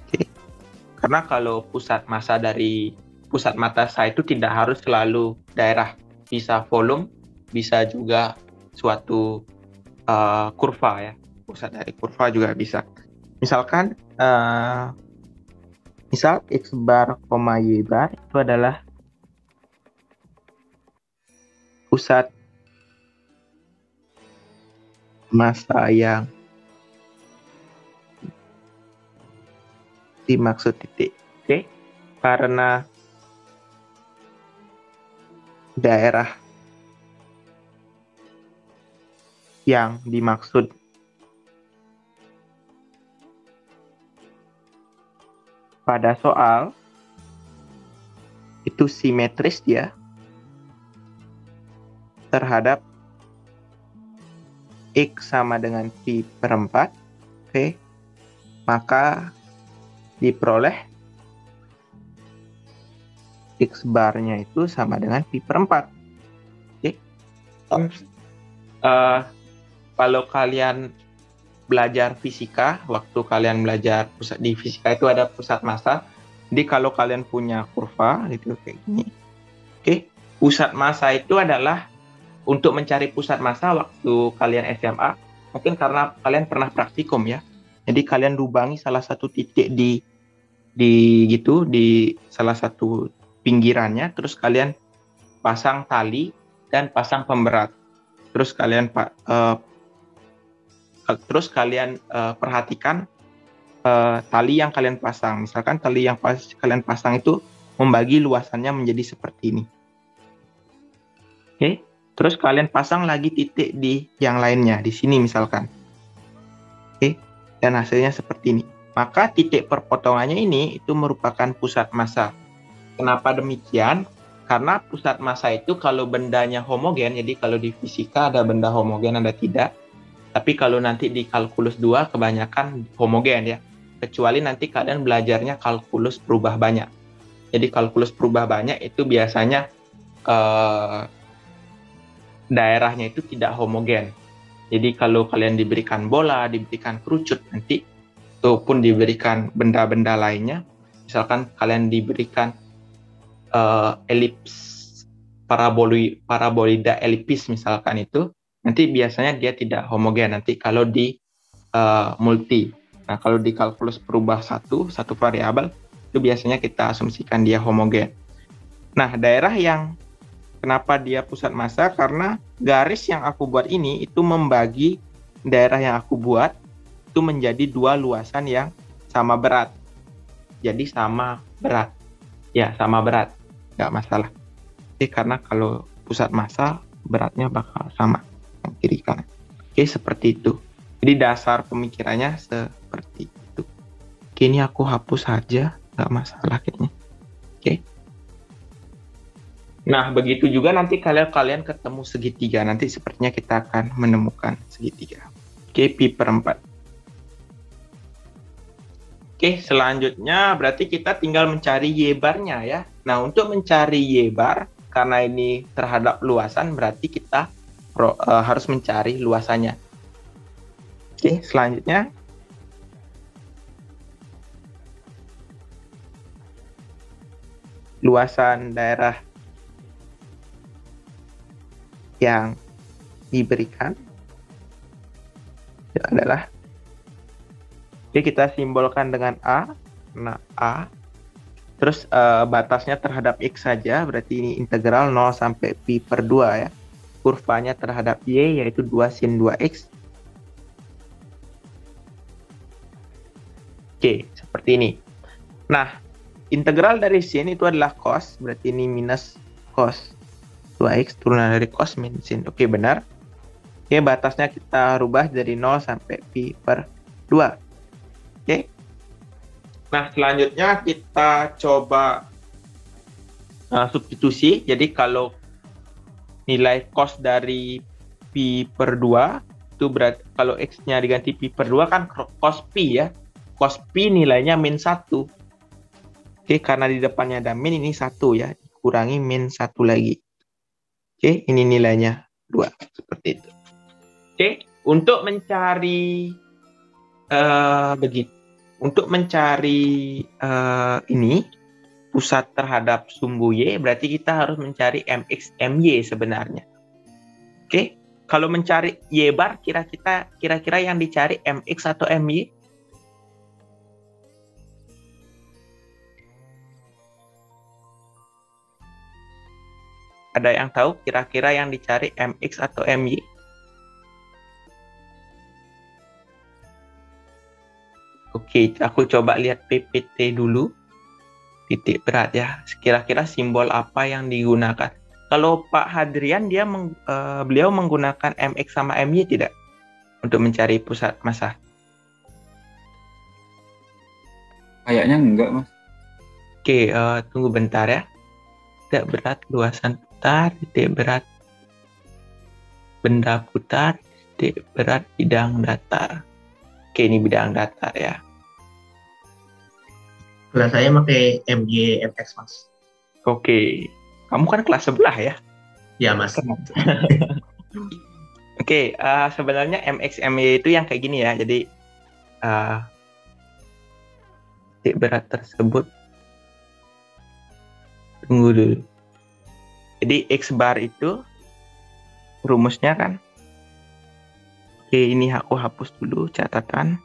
S1: Oke, karena kalau pusat massa itu tidak harus selalu daerah, bisa volume, bisa juga suatu kurva ya, pusat dari kurva juga bisa. Misalkan misal X bar, Y bar itu adalah pusat massa yang dimaksud titik. Oke, karena daerah yang dimaksud pada soal itu simetris dia terhadap X sama dengan pi per 4, oke, maka diperoleh X barnya itu sama dengan pi per 4. Oke. Kalau kalian belajar fisika, waktu kalian belajar di fisika itu ada pusat massa. Jadi kalau kalian punya kurva gitu kayak gini, oke, pusat massa itu adalah untuk mencari pusat massa waktu kalian SMA, mungkin karena kalian pernah praktikum ya. Jadi kalian lubangi salah satu titik di salah satu pinggirannya, terus kalian pasang tali dan pasang pemberat. Terus kalian perhatikan tali yang kalian pasang. Misalkan tali yang kalian pasang itu membagi luasannya menjadi seperti ini. Oke, terus kalian pasang lagi titik di yang lainnya, di sini misalkan. Oke, dan hasilnya seperti ini. Maka titik perpotongannya ini itu merupakan pusat massa. Kenapa demikian? Karena pusat massa itu kalau bendanya homogen, jadi kalau di fisika ada benda homogen, ada tidak. Tapi kalau nanti di kalkulus 2 kebanyakan homogen ya. Kecuali nanti kalian belajarnya kalkulus perubah banyak. Jadi kalkulus perubah banyak itu biasanya daerahnya itu tidak homogen. Jadi kalau kalian diberikan bola, diberikan kerucut nanti, ataupun diberikan benda-benda lainnya, misalkan kalian diberikan elips, parabolida elipis misalkan itu, nanti biasanya dia tidak homogen nanti kalau di multi. Nah, kalau di kalkulus perubah satu variabel, itu biasanya kita asumsikan dia homogen. Nah, daerah yang kenapa dia pusat massa? Karena garis yang aku buat ini itu membagi daerah yang aku buat itu menjadi dua luasan yang sama berat. Jadi sama berat. Ya, sama berat. Nggak masalah. Karena kalau pusat massa beratnya bakal sama kiri kanan. Oke, seperti itu. Jadi dasar pemikirannya seperti itu. Oke, ini aku hapus saja, nggak masalah kayaknya. Oke. Nah, begitu juga nanti kalian ketemu segitiga. Nanti sepertinya kita akan menemukan segitiga. Oke, pi per 4. Oke, selanjutnya berarti kita tinggal mencari Y barnya ya. Nah, untuk mencari Y bar, karena ini terhadap luasan, berarti kita harus mencari luasannya. Oke, selanjutnya. Luasan daerah yang diberikan itu adalah, oke, kita simbolkan dengan A. Nah, A. Terus batasnya terhadap X saja, berarti ini integral 0 sampai pi per 2 ya. Kurvanya terhadap Y yaitu 2 sin 2X. Oke, seperti ini. Nah, integral dari sin itu adalah cos, berarti ini minus cos 2X, turunan dari cos min sin. Oke, benar. Oke, batasnya kita rubah dari 0 sampai pi per 2. Oke. Nah, selanjutnya kita coba substitusi. Jadi kalau nilai cos dari pi per 2 itu berarti kalau X-nya diganti pi per 2 kan cos pi ya. Cos pi nilainya min 1. Oke, karena di depannya ada min, ini 1 ya. Dikurangi min 1 lagi. Oke, ini nilainya 2. Seperti itu. Oke, untuk mencari begitu. Untuk mencari ini pusat terhadap sumbu Y, berarti kita harus mencari MX MY sebenarnya. Oke, kalau mencari Y bar, kira-kira yang dicari MX atau MY? Ada yang tahu kira-kira yang dicari MX atau MY? Oke, aku coba lihat PPT dulu. Titik berat ya. Kira-kira simbol apa yang digunakan? Kalau Pak Hadrian, beliau menggunakan MX sama MY tidak? Untuk mencari pusat massa.
S3: Kayaknya enggak, Mas.
S1: Oke, tunggu bentar ya. Titik berat luasan putar, titik berat benda putar, titik berat bidang datar. Oke, ini bidang datar ya.
S2: Kelas saya pakai MY MX, Mas.
S1: Oke, kamu kan kelas sebelah ya?
S2: Ya, Mas.
S1: Oke, sebenarnya MX MY itu yang kayak gini ya. Jadi titik berat tersebut, tunggu dulu. Jadi X bar itu rumusnya kan. Oke, ini aku hapus dulu catatan.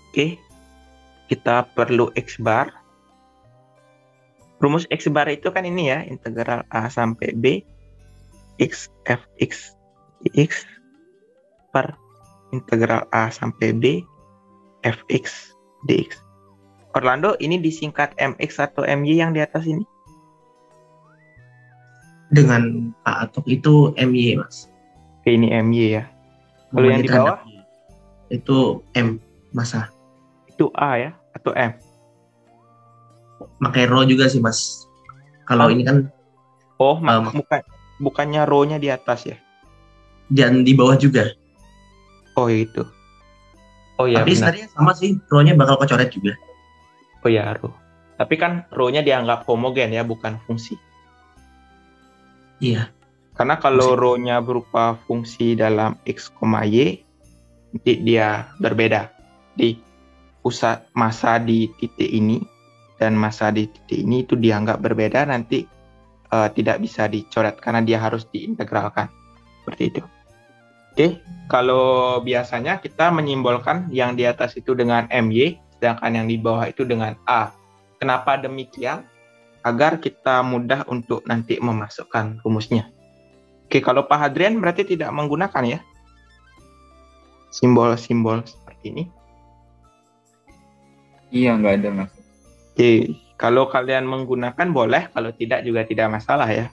S1: Oke, kita perlu X bar. Rumus X bar itu kan ini ya, integral A sampai B X fx dx per integral A sampai B fx dx. Orlando, ini disingkat MX atau MY yang di atas ini?
S2: Dengan Pak Atok itu MY, Mas.
S1: Oke, ini MY ya. Kalau yang di bawah?
S2: Itu M, masa.
S1: Itu A ya? Atau M?
S2: Pakai rho juga sih, Mas. Kalau ini kan...
S1: bukannya rho-nya di atas ya?
S2: Dan di bawah juga.
S1: Oh, itu. Oh ya,
S2: tapi sebenarnya sama sih, rho-nya bakal kecoret juga.
S1: Oh ya, rho. Tapi kan rho-nya dianggap homogen ya, bukan fungsi.
S2: Iya.
S1: Karena kalau rho-nya berupa fungsi dalam X, Y, nanti dia berbeda. Di pusat massa di titik ini dan massa di titik ini itu dianggap berbeda, nanti tidak bisa dicoret karena dia harus diintegralkan. Seperti itu. Oke, kalau biasanya kita menyimbolkan yang di atas itu dengan MY, sedangkan yang di bawah itu dengan A. Kenapa demikian? Agar kita mudah untuk nanti memasukkan rumusnya. Oke, kalau Pak Hadrian berarti tidak menggunakan ya simbol-simbol seperti ini?
S3: Iya, nggak ada, Mas.
S1: Oke, Kalau kalian menggunakan boleh, kalau tidak juga tidak masalah ya.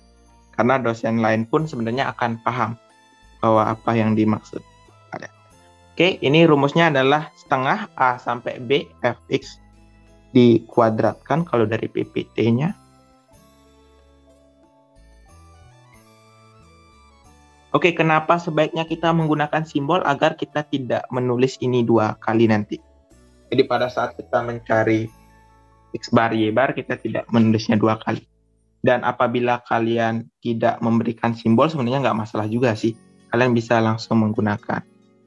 S1: Karena dosen lain pun sebenarnya akan paham bahwa apa yang dimaksud. Oke, ini rumusnya adalah setengah A sampai B fx dikuadratkan kalau dari PPT-nya. Oke, kenapa sebaiknya kita menggunakan simbol agar kita tidak menulis ini 2 kali nanti. Jadi pada saat kita mencari X bar, Y bar, kita tidak menulisnya 2 kali. Dan apabila kalian tidak memberikan simbol, sebenarnya nggak masalah juga sih. Kalian bisa langsung menggunakan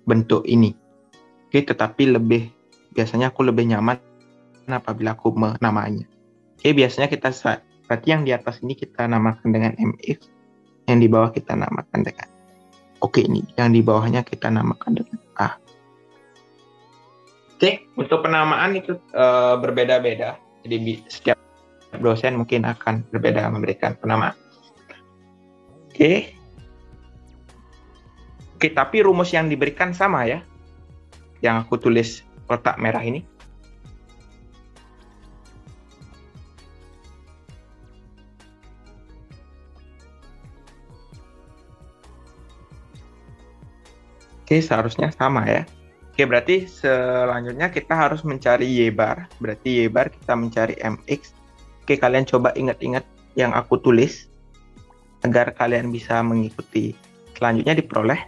S1: bentuk ini. Oke, tetapi biasanya aku lebih nyaman apabila aku menamainya. Oke, biasanya berarti yang di atas ini kita namakan dengan MX, yang di bawah kita namakan dengan ini, yang di bawahnya kita namakan dengan A. Oke, untuk penamaan itu berbeda-beda. Jadi setiap dosen mungkin akan berbeda memberikan penamaan. Oke, tapi rumus yang diberikan sama ya. Yang aku tulis kotak merah ini. Oke, seharusnya sama ya. Oke, berarti selanjutnya kita harus mencari Y bar. Berarti Y bar kita mencari MX. Oke, kalian coba ingat-ingat yang aku tulis agar kalian bisa mengikuti. Selanjutnya diperoleh.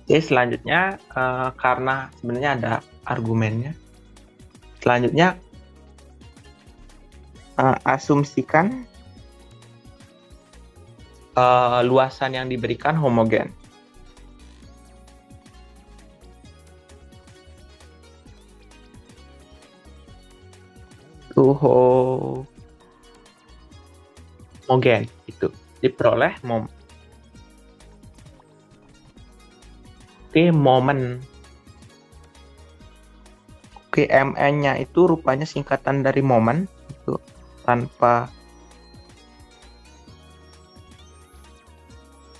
S1: Oke, selanjutnya karena sebenarnya ada argumennya. Selanjutnya asumsikan luasan yang diberikan homogen. Homogen itu diperoleh momen. Oke, MN-nya itu rupanya singkatan dari momen itu tanpa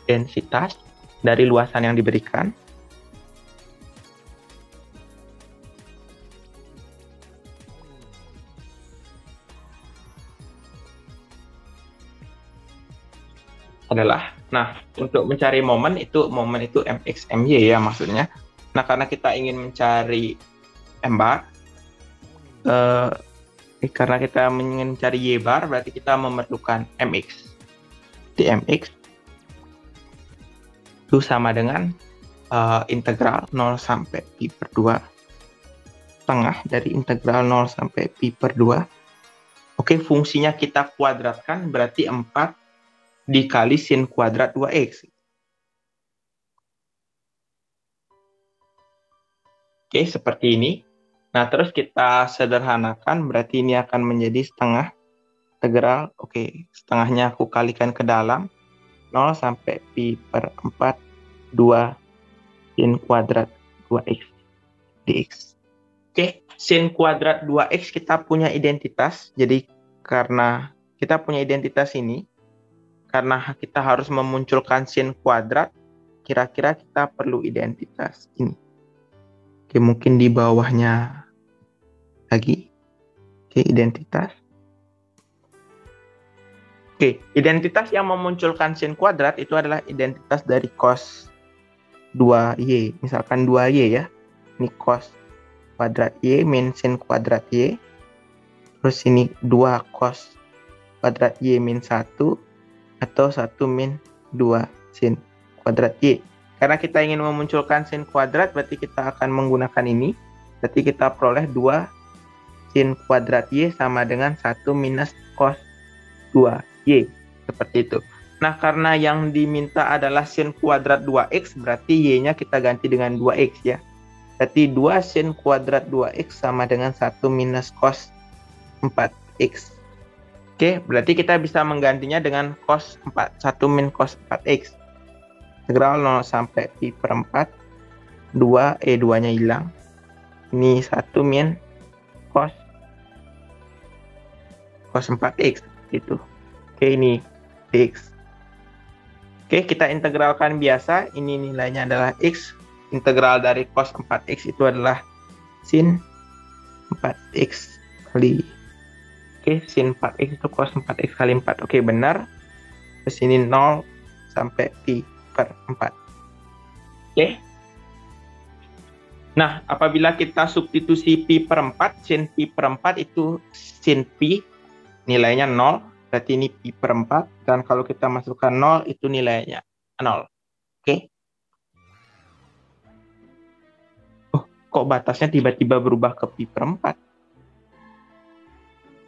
S1: densitas dari luasan yang diberikan. Untuk mencari momen itu MX MY ya maksudnya. Nah, karena kita ingin mencari M bar, karena kita ingin mencari Y bar, berarti kita memerlukan MX. Di MX itu sama dengan integral 0 sampai pi per 2 setengah dari integral 0 sampai pi per 2. Oke, fungsinya kita kuadratkan berarti 4 dikali sin kuadrat 2x. Oke, seperti ini. Nah, terus kita sederhanakan, berarti ini akan menjadi setengah integral. Oke, setengahnya aku kalikan ke dalam. 0 sampai pi per 4, 2 sin kuadrat 2x dx. Oke, sin kuadrat 2x kita punya identitas. Jadi, karena kita punya identitas ini, karena kita harus memunculkan sin kuadrat, kira-kira kita perlu identitas ini. Oke, mungkin di bawahnya lagi. Oke, identitas. Oke, identitas yang memunculkan sin kuadrat itu adalah identitas dari cos 2y. Misalkan 2y ya. Ini cos kuadrat y min sin kuadrat y. Terus ini 2 cos kuadrat y min 1. Atau 1 min 2 sin kuadrat y. Karena kita ingin memunculkan sin kuadrat, berarti kita akan menggunakan ini. Berarti kita peroleh 2 sin kuadrat y sama dengan 1 minus cos 2y. Seperti itu. Nah, karena yang diminta adalah sin kuadrat 2x, berarti y-nya kita ganti dengan 2x ya. Berarti 2 sin kuadrat 2x sama dengan 1 minus cos 4x. Oke, berarti kita bisa menggantinya dengan cos 4, 1 min cos 4x. Integral 0 sampai pi per 4, 2, 2-nya hilang. Ini 1 min cos 4x, gitu. Oke, ini dx. Oke, kita integralkan biasa. Ini nilainya adalah x. Integral dari cos 4x itu adalah sin 4x kali. Oke, sin 4x itu cos 4x kali 4. Oke, benar. Terus ini 0 sampai pi per 4. Oke. Nah, apabila kita substitusi pi per 4, sin pi per 4 itu sin pi nilainya 0, berarti ini pi per 4, dan kalau kita masukkan 0 itu nilainya 0. Oke. Oh, kok batasnya tiba-tiba berubah ke pi per 4?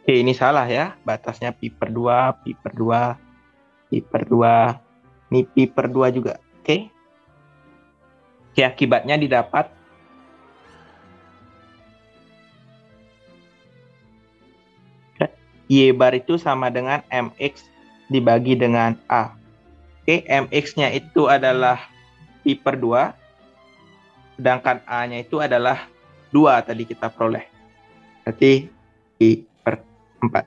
S1: Oke, ini salah ya. Batasnya pi per 2, pi per 2, pi per 2. Ini pi per 2 juga. Oke. Oke, akibatnya didapat Y bar itu sama dengan MX dibagi dengan A. Oke, MX-nya itu adalah pi per 2, sedangkan A-nya itu adalah 2 tadi kita peroleh. Berarti pi per 4.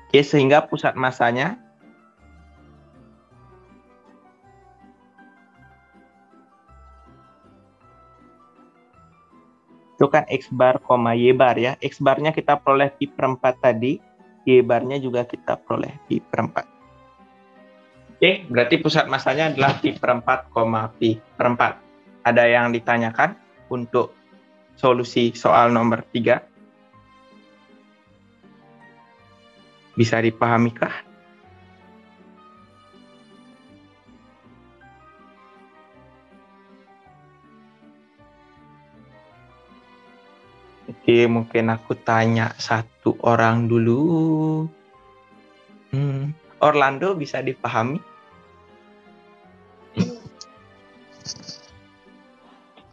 S1: Oke, sehingga pusat masanya itu kan X bar, Y bar ya. X barnya kita peroleh pi per 4 tadi. Y barnya juga kita peroleh pi per 4. Oke, berarti pusat masanya adalah pi per 4, pi per 4. Ada yang ditanyakan untuk solusi soal nomor 3? Bisa dipahamikah? Oke, mungkin aku tanya satu orang dulu. Orlando bisa dipahami?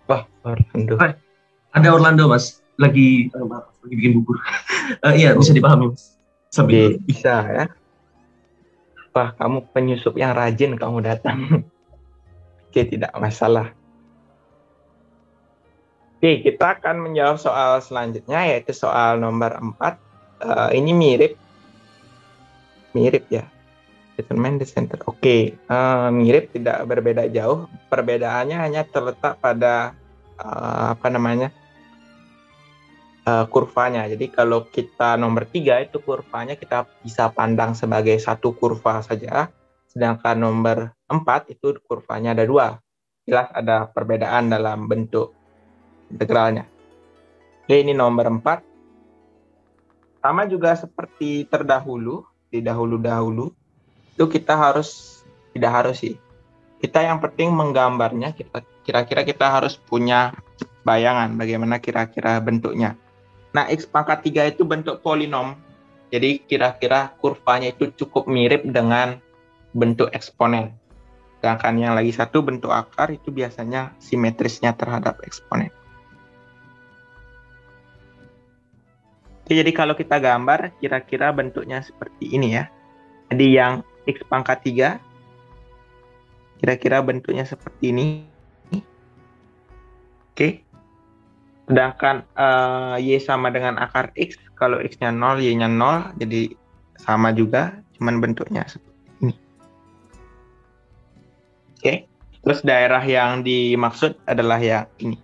S1: Wah, Orlando.
S2: Ada Orlando, Mas. Lagi bikin bubur. Iya, bisa dipahami, Mas.
S1: Oke, bisa ya. Wah, kamu penyusup yang rajin kamu datang. Oke, tidak masalah. Oke, kita akan menjawab soal selanjutnya, yaitu soal nomor 4. Ini mirip ya. Determine the center. Oke, mirip, tidak berbeda jauh. Perbedaannya hanya terletak pada kurvanya. Jadi kalau kita nomor 3 itu kurvanya kita bisa pandang sebagai satu kurva saja. Sedangkan nomor 4 itu kurvanya ada 2. Jelas ada perbedaan dalam bentuk integralnya. Oke, ini nomor 4. Sama juga seperti terdahulu, di dahulu-dahulu, itu kita tidak harus sih. Kita yang penting menggambarnya, kira-kira kita harus punya bayangan bagaimana kira-kira bentuknya. Nah, X pangkat 3 itu bentuk polinom. Jadi kira-kira kurvanya itu cukup mirip dengan bentuk eksponen. Sedangkan yang lagi satu bentuk akar itu biasanya simetrisnya terhadap eksponen. Oke, jadi kalau kita gambar, kira-kira bentuknya seperti ini ya. Jadi yang X pangkat 3, kira-kira bentuknya seperti ini. Oke. Sedangkan Y sama dengan akar X, kalau X-nya 0, Y-nya 0, jadi sama juga, cuman bentuknya seperti ini. Oke. Terus daerah yang dimaksud adalah yang ini.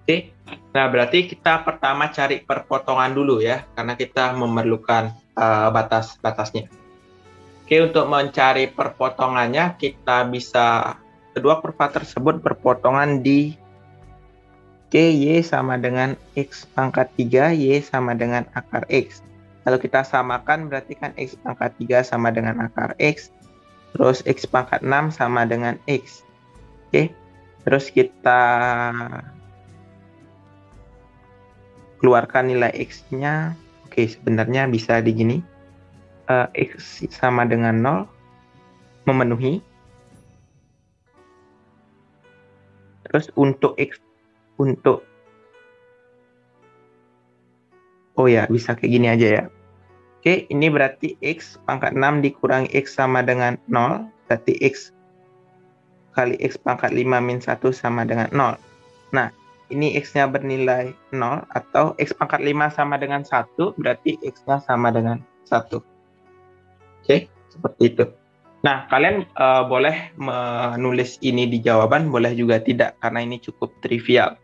S1: Oke, nah berarti kita pertama cari perpotongan dulu ya, karena kita memerlukan batas-batasnya. Oke, untuk mencari perpotongannya, kita bisa kedua kurva tersebut berpotongan di Y sama dengan X pangkat 3, Y sama dengan akar X. Kalau kita samakan, berarti kan X pangkat 3 sama dengan akar X, terus X pangkat 6 sama dengan X. Oke, terus kita keluarkan nilai X-nya. Oke, sebenarnya bisa di gini. X sama dengan 0 memenuhi. Terus untuk X, oh ya, bisa kayak gini aja ya. Oke, ini berarti X pangkat 6 dikurangi X sama dengan 0. Berarti X kali X pangkat 5 min 1 sama dengan 0. Nah, ini X-nya bernilai 0 atau X pangkat 5 sama dengan 1, berarti X-nya sama dengan 1. Oke, seperti itu. Nah, kalian boleh menulis ini di jawaban, boleh juga tidak, karena ini cukup trivial.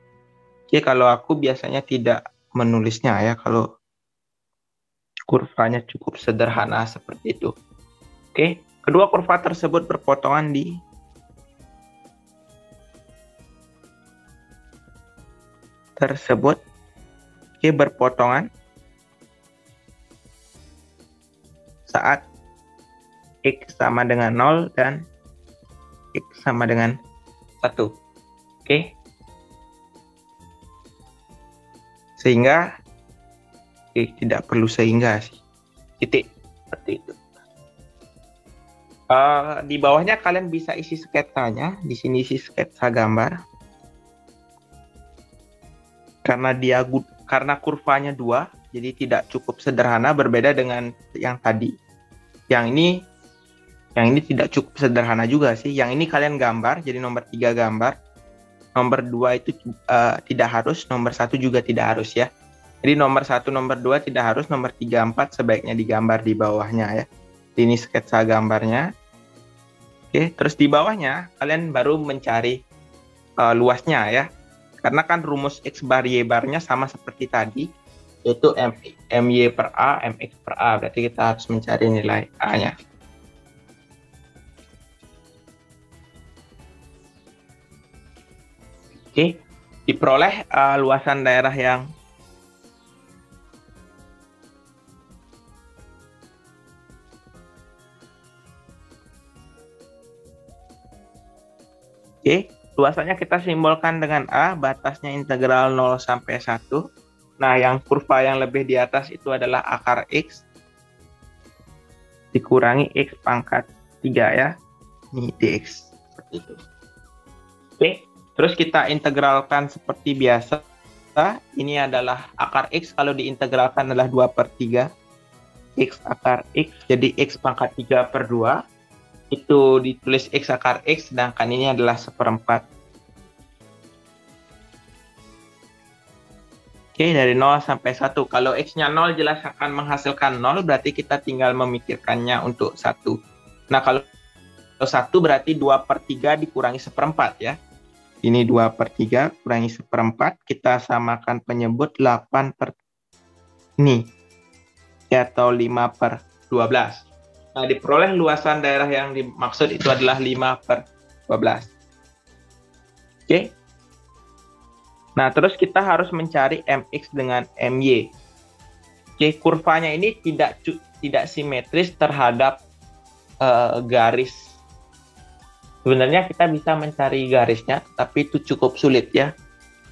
S1: Oke, kalau aku biasanya tidak menulisnya ya, kalau kurvanya cukup sederhana seperti itu. Oke, kedua kurva tersebut berpotongan di berpotongan saat X sama dengan 0 dan X sama dengan 1. Oke. Sehingga tidak perlu sehingga sih. Titik. Seperti itu. Di bawahnya kalian bisa isi sketsanya. Di sini isi sketsa gambar. Karena kurvanya 2, jadi tidak cukup sederhana, berbeda dengan yang tadi. Yang ini tidak cukup sederhana juga sih. Yang ini kalian gambar, jadi nomor 3 gambar. Nomor 2 itu tidak harus, nomor 1 juga tidak harus ya. Jadi nomor 1, nomor 2 tidak harus, nomor 3, 4 sebaiknya digambar di bawahnya ya. Ini sketsa gambarnya. Oke, terus di bawahnya kalian baru mencari luasnya ya. Karena kan rumus X bar Y barnya sama seperti tadi, yaitu MY per A, MX per A. Berarti kita harus mencari nilai A-nya. Oke, diperoleh luasan daerah yang luasannya kita simbolkan dengan A, batasnya integral 0 sampai 1. Nah, yang kurva yang lebih di atas itu adalah akar X dikurangi X pangkat 3 ya. Ini dx seperti itu. Oke, terus kita integralkan seperti biasa. Ini adalah akar X, kalau diintegralkan adalah 2/3 X akar X, jadi X pangkat 3 per 2. Itu ditulis X akar X, sedangkan ini adalah 1/4. Oke, dari 0 sampai 1. Kalau X-nya 0 jelas akan menghasilkan 0, berarti kita tinggal memikirkannya untuk 1. Nah, kalau 1 berarti 2/3 dikurangi 1/4 ya. Ini 2/3 kurangi 1/4, kita samakan penyebut 8 per ini, atau 5/12. Nah, diperoleh luasan daerah yang dimaksud itu adalah 5/12. Oke. Nah, terus kita harus mencari MX dengan MY. Oke, kurvanya ini tidak simetris terhadap garis. Sebenarnya kita bisa mencari garisnya, tapi itu cukup sulit ya.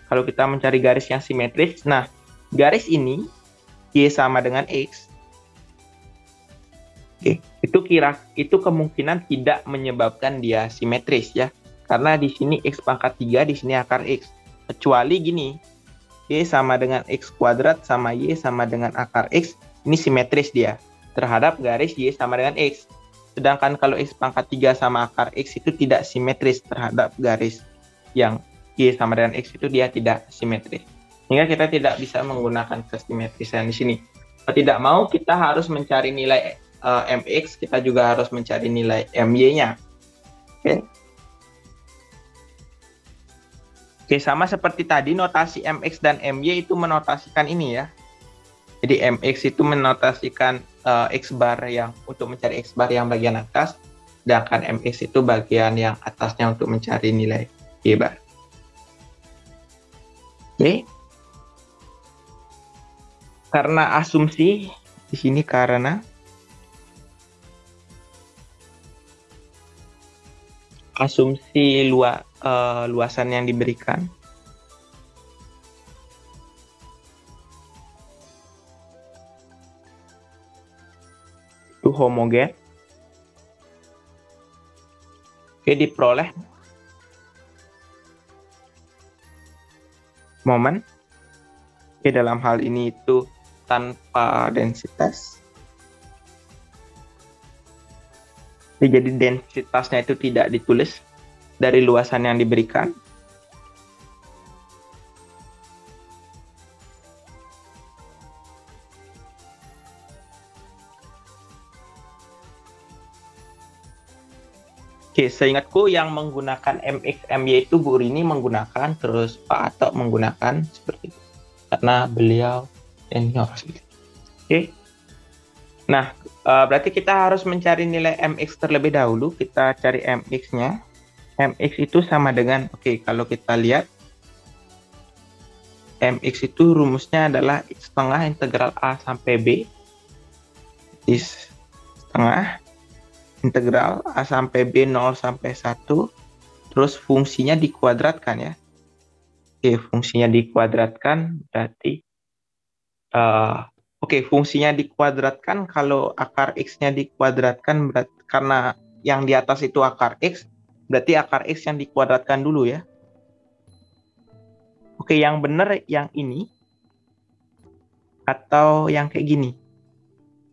S1: Kalau kita mencari garis yang simetris, nah, garis ini Y sama dengan X. Oke, itu kemungkinan tidak menyebabkan dia simetris ya. Karena di sini X pangkat 3, di sini akar X. Kecuali gini, Y sama dengan X kuadrat sama Y sama dengan akar X, ini simetris dia terhadap garis Y sama dengan X. Sedangkan kalau X pangkat 3 sama akar X itu tidak simetris terhadap garis yang Y sama dengan X, itu dia tidak simetris. Sehingga kita tidak bisa menggunakan kesimetrisan di sini. Kalau tidak mau, kita harus mencari nilai MX, kita juga harus mencari nilai MY-nya. Oke. Oke, sama seperti tadi, notasi MX dan MY itu menotasikan ini ya. Jadi MX itu menotasikan X bar yang untuk mencari X bar yang bagian atas, sedangkan MX itu bagian yang atasnya untuk mencari nilai Y bar. Oke. Karena asumsi di sini karena asumsi luasan yang diberikan itu homogen. Oke, diperoleh momen. Oke, dalam hal ini itu tanpa densitas. Jadi densitasnya itu tidak ditulis dari luasan yang diberikan. Oke, seingatku yang menggunakan MX, MY itu Bu Rini menggunakan, terus Pak Atok menggunakan seperti itu. Karena beliau senior. Oke. Nah, berarti kita harus mencari nilai MX terlebih dahulu. Kita cari MX-nya. MX itu sama dengan, oke, kalau kita lihat, MX itu rumusnya adalah setengah integral A sampai B. Is setengah integral A sampai B 0 sampai 1, terus fungsinya dikuadratkan ya. Oke, fungsinya dikuadratkan berarti fungsinya dikuadratkan, kalau akar X-nya dikuadratkan berarti karena yang di atas itu akar X, berarti akar X yang dikuadratkan dulu ya. Oke, yang benar yang ini atau yang kayak gini.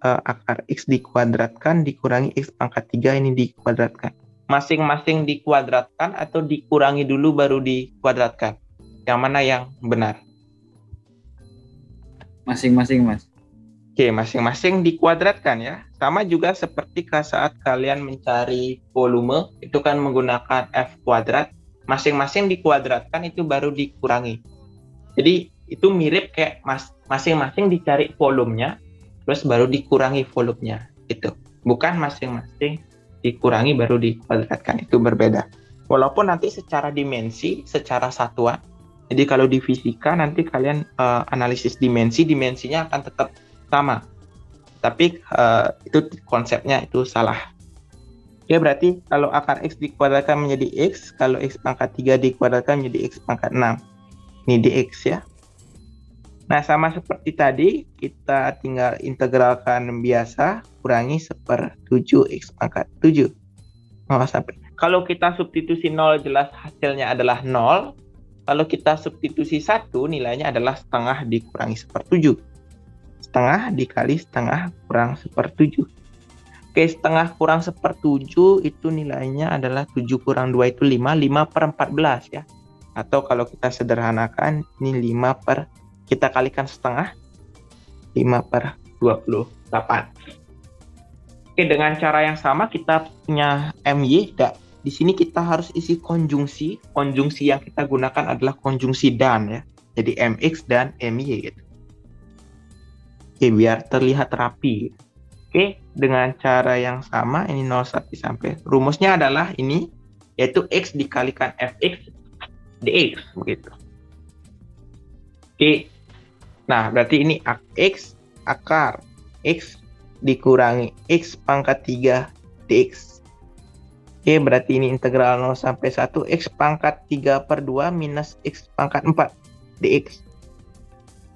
S1: Akar X dikuadratkan dikurangi X pangkat 3 ini dikuadratkan. Masing-masing dikuadratkan atau dikurangi dulu baru dikuadratkan? Yang mana yang benar?
S3: Masing-masing, Mas.
S1: Oke, masing-masing dikuadratkan ya. Sama juga seperti saat kalian mencari volume, itu kan menggunakan F kuadrat. Masing-masing dikuadratkan itu baru dikurangi. Jadi itu mirip kayak masing-masing dicari volumenya, terus baru dikurangi volumenya. Itu bukan masing-masing dikurangi baru dikuadratkan, itu berbeda. Walaupun nanti secara dimensi, secara satuan. Jadi kalau di fisika nanti kalian analisis dimensinya akan tetap sama. Tapi itu konsepnya itu salah. Oke, berarti kalau akar X dikuadratkan menjadi X, kalau X pangkat 3 dikuadratkan menjadi X pangkat 6. Ini dx ya. Nah, sama seperti tadi, kita tinggal integralkan biasa, kurangi 1/7 X pangkat 7. Sampai. Kalau kita substitusi 0, jelas hasilnya adalah 0. Kalau kita substitusi 1, nilainya adalah setengah dikurangi 1/7. Setengah dikali setengah kurang 1/7. Oke, setengah kurang 1/7 itu nilainya adalah 7 kurang 2 itu 5, 5/14 ya. Atau kalau kita sederhanakan, ini 5 per, kita kalikan setengah, 5/28. Oke, dengan cara yang sama kita punya MY. Di sini kita harus isi konjungsi. Konjungsi yang kita gunakan adalah konjungsi dan ya. Jadi MX dan MY gitu. Oke, biar terlihat rapi. Oke, dengan cara yang sama, ini 0 sampai. Rumusnya adalah ini, yaitu X dikalikan Fx dx begitu. Oke. Nah, berarti ini X akar X dikurangi X pangkat 3 dx. Oke, berarti ini integral 0 sampai 1 X pangkat 3/2 minus X pangkat 4 dx.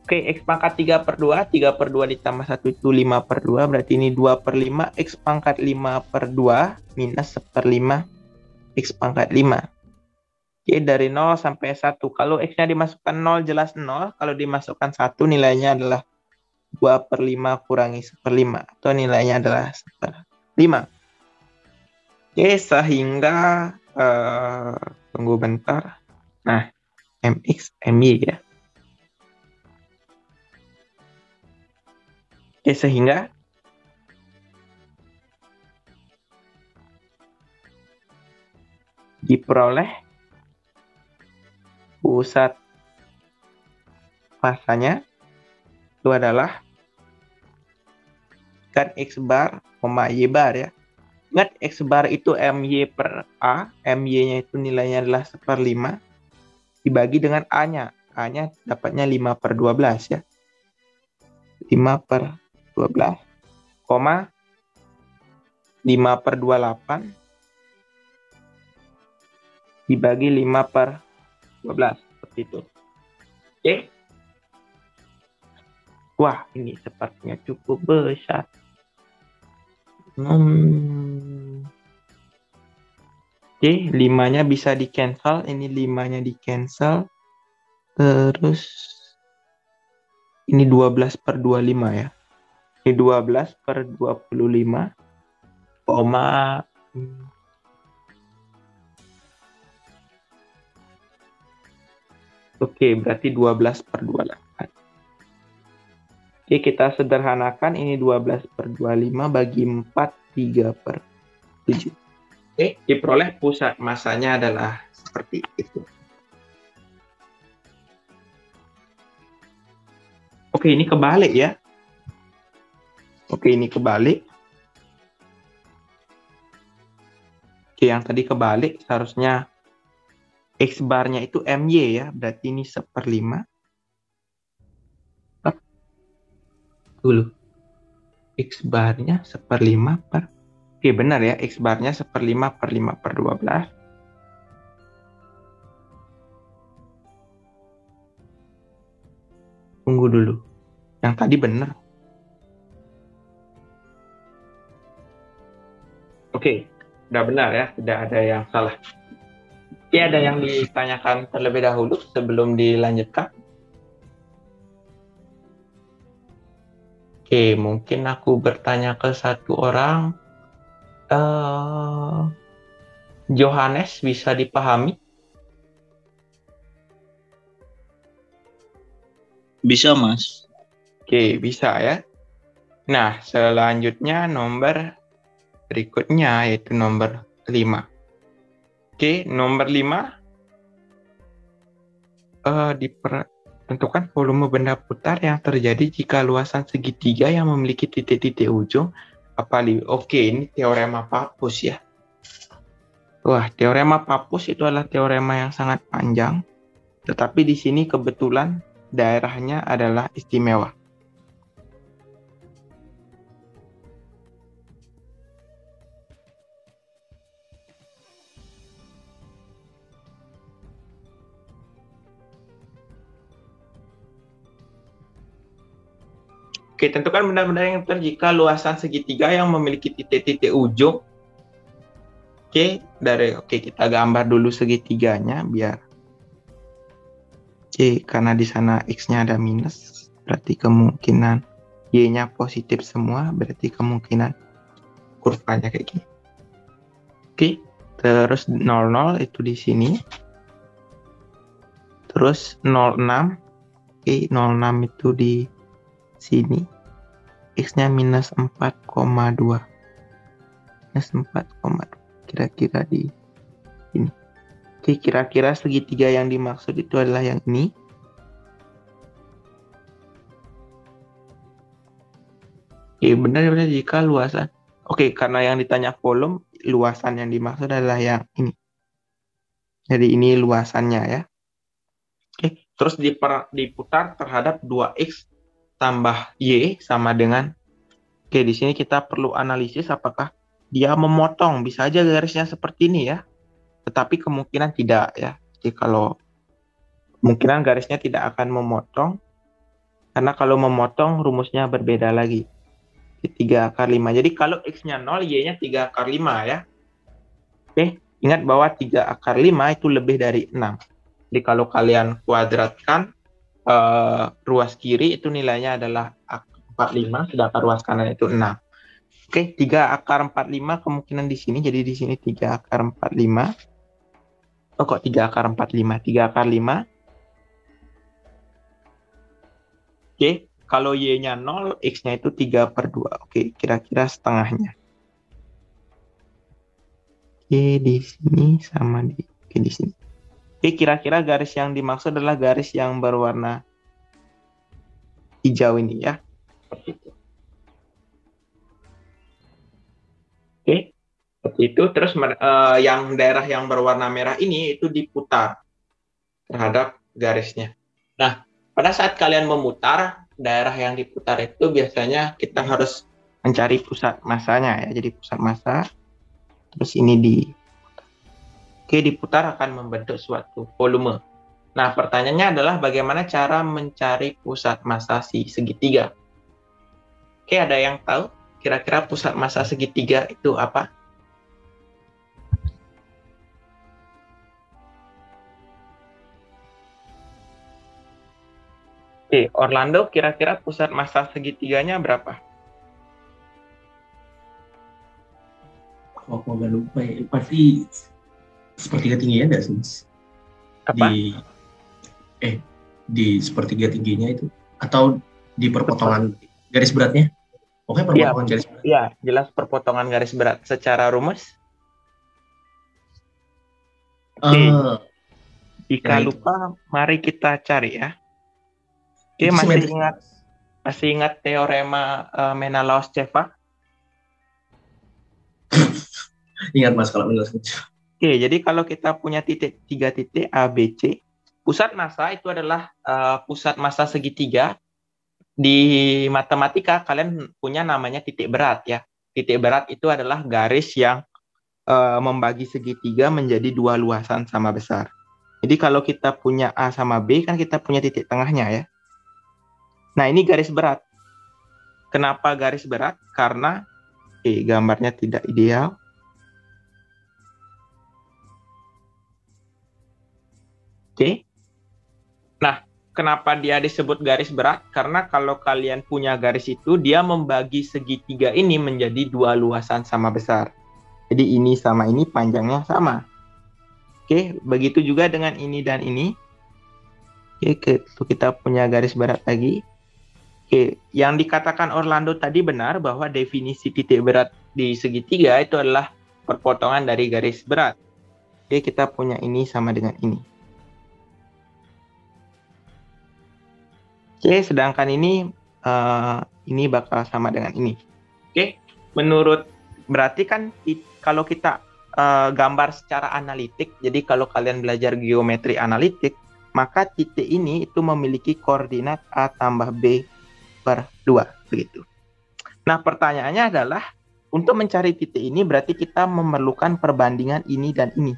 S1: Oke, X pangkat 3/2, 3/2 ditambah 1 itu 5/2, berarti ini 2/5 X pangkat 5/2 minus 1/5 X pangkat 5. Oke, dari 0 sampai 1. Kalau X-nya dimasukkan 0 jelas 0. Kalau dimasukkan 1 nilainya adalah 2/5 kurangi 1/5. Atau nilainya adalah 1/5. Oke, sehingga tunggu bentar. Nah, MX, MY ya. Oke, sehingga diperoleh pusat masanya itu adalah kan X bar, Y bar ya. Ingat X bar itu MY per A, MY-nya itu nilainya adalah 1/5 dibagi dengan A-nya. A-nya dapatnya 5/12 ya. 5/12, 5/28 dibagi 5/12 seperti itu. Oke. Wah, ini sepertinya cukup besar. Oke, 5-nya bisa di cancel, ini 5-nya di cancel. Terus ini 12/25 ya. Ini 12/25, oke, berarti 12/28. Oke, kita sederhanakan, ini 12/25 bagi 4, 3/7. Diperoleh pusat massanya adalah seperti itu. Ini kebalik ya. Ini kebalik. Yang tadi kebalik, seharusnya X barnya itu MY ya, berarti ini 1/5. Dulu. X barnya 1/5 per. Benar ya, X barnya 1/5 per 5/12. Tunggu dulu. Yang tadi benar. Udah benar ya, tidak ada yang salah. Ada yang ditanyakan terlebih dahulu sebelum dilanjutkan? Mungkin aku bertanya ke satu orang. Johannes, bisa dipahami?
S4: Bisa, Mas.
S1: Bisa ya. Nah, selanjutnya nomor berikutnya yaitu nomor 5. Nomor 5 tentukan volume benda putar yang terjadi jika luasan segitiga yang memiliki titik-titik ujung ini teorema Pappus ya. Teorema Pappus itu adalah teorema yang sangat panjang, tetapi di sini kebetulan daerahnya adalah istimewa. Tentukan benda-benda yang putar jika luasan segitiga yang memiliki titik-titik ujung. Kita gambar dulu segitiganya biar. Karena di sana X-nya ada minus, berarti kemungkinan Y-nya positif semua, berarti kemungkinan kurvanya kayak gini. Terus 00 itu di sini. Terus 06. 06 itu di sini. X-nya minus 4,2. Minus 4,2. Kira-kira di sini. Kira-kira segitiga yang dimaksud itu adalah yang ini. Benar-benar jika luasan. Karena yang ditanya volume, luasan yang dimaksud adalah yang ini. Jadi ini luasannya ya. Terus diputar terhadap 2X tambah Y sama dengan. Di sini kita perlu analisis apakah dia memotong. Bisa aja garisnya seperti ini ya. Tetapi kemungkinan tidak ya. Jadi kalau kemungkinan garisnya tidak akan memotong. Karena kalau memotong rumusnya berbeda lagi. 3/5. Jadi kalau X-nya 0, Y-nya 3/5 ya. Ingat bahwa 3/5 itu lebih dari 6. Jadi kalau kalian kuadratkan ruas kiri itu nilainya adalah 45, sedangkan ruas kanan itu 6. 3/45 kemungkinan di sini. Jadi di sini 3/45. Kok 3/45? 3/5. Kalau Y-nya 0, X-nya itu 3/2. Kira-kira setengahnya. Di sini sama di sini. Kira-kira garis yang dimaksud adalah garis yang berwarna hijau ini ya. Seperti itu. Seperti itu. Terus yang daerah yang berwarna merah ini itu diputar terhadap garisnya. Nah, pada saat kalian memutar, daerah yang diputar itu biasanya kita harus mencari pusat massanya ya. Jadi pusat massa. Terus ini diputar akan membentuk suatu volume. Nah, pertanyaannya adalah bagaimana cara mencari pusat massa si segitiga? Ada yang tahu kira-kira pusat massa segitiga itu apa? Orlando, kira-kira pusat massa segitiganya berapa?
S2: Aku agak lupa ya. Pasti sepertiga tingginya enggak sih?
S1: Apa?
S2: Di sepertiga tingginya itu atau di perpotongan garis beratnya? Pokoknya perpotongan garis berat.
S1: Iya, jelas perpotongan garis berat. Secara rumus?
S2: Eh,
S1: Jika
S2: Nah, itu.
S1: lupa, mari kita cari ya. Oke,
S2: Itu
S1: masih
S2: simetris.
S1: ingat teorema Menelaus-Cephas?
S2: Ingat Mas kalau menjelaskan.
S1: Oke, jadi kalau kita punya tiga titik A, B, C, pusat massa itu adalah pusat massa segitiga. Di matematika kalian punya namanya titik berat ya. Titik berat itu adalah garis yang membagi segitiga menjadi dua luasan sama besar. Jadi kalau kita punya A sama B, kan kita punya titik tengahnya ya. Nah, ini garis berat. Kenapa garis berat? Karena gambarnya tidak ideal. Oke. Nah, kenapa dia disebut garis berat? Karena kalau kalian punya garis itu, dia membagi segitiga ini menjadi dua luasan sama besar. Jadi ini sama ini panjangnya sama. Oke, begitu juga dengan ini dan ini. Oke, kita punya garis berat lagi. Oke, yang dikatakan Orlando tadi benar bahwa definisi titik berat di segitiga itu adalah perpotongan dari garis berat. Oke, kita punya ini sama dengan ini. Oke, sedangkan ini bakal sama dengan ini. Oke, berarti kan kalau kita gambar secara analitik, jadi kalau kalian belajar geometri analitik, maka titik ini itu memiliki koordinat A tambah B per 2, begitu. Nah, pertanyaannya adalah, untuk mencari titik ini berarti kita memerlukan perbandingan ini dan ini.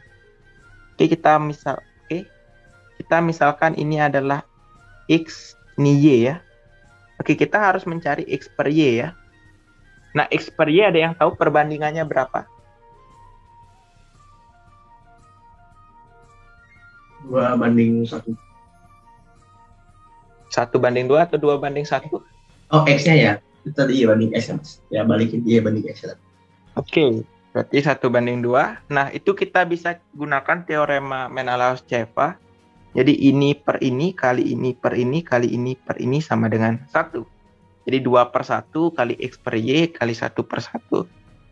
S1: Oke, kita misalkan ini adalah X, ini Y ya. Oke, kita harus mencari X per Y ya. Nah, X per Y ada yang tahu perbandingannya berapa?
S2: 2:1.
S1: 1:2 atau 2:1?
S2: Oh, X-nya ya. Itu tadi iya banding X ya, Mas. Ya, balikin iya banding X ya.
S1: Oke, berarti 1:2. Nah, itu kita bisa gunakan teorema Menelaus-Cephas. Jadi ini per ini, kali ini per ini, kali ini per ini sama dengan 1. Jadi 2/1 kali X per Y kali 1/1.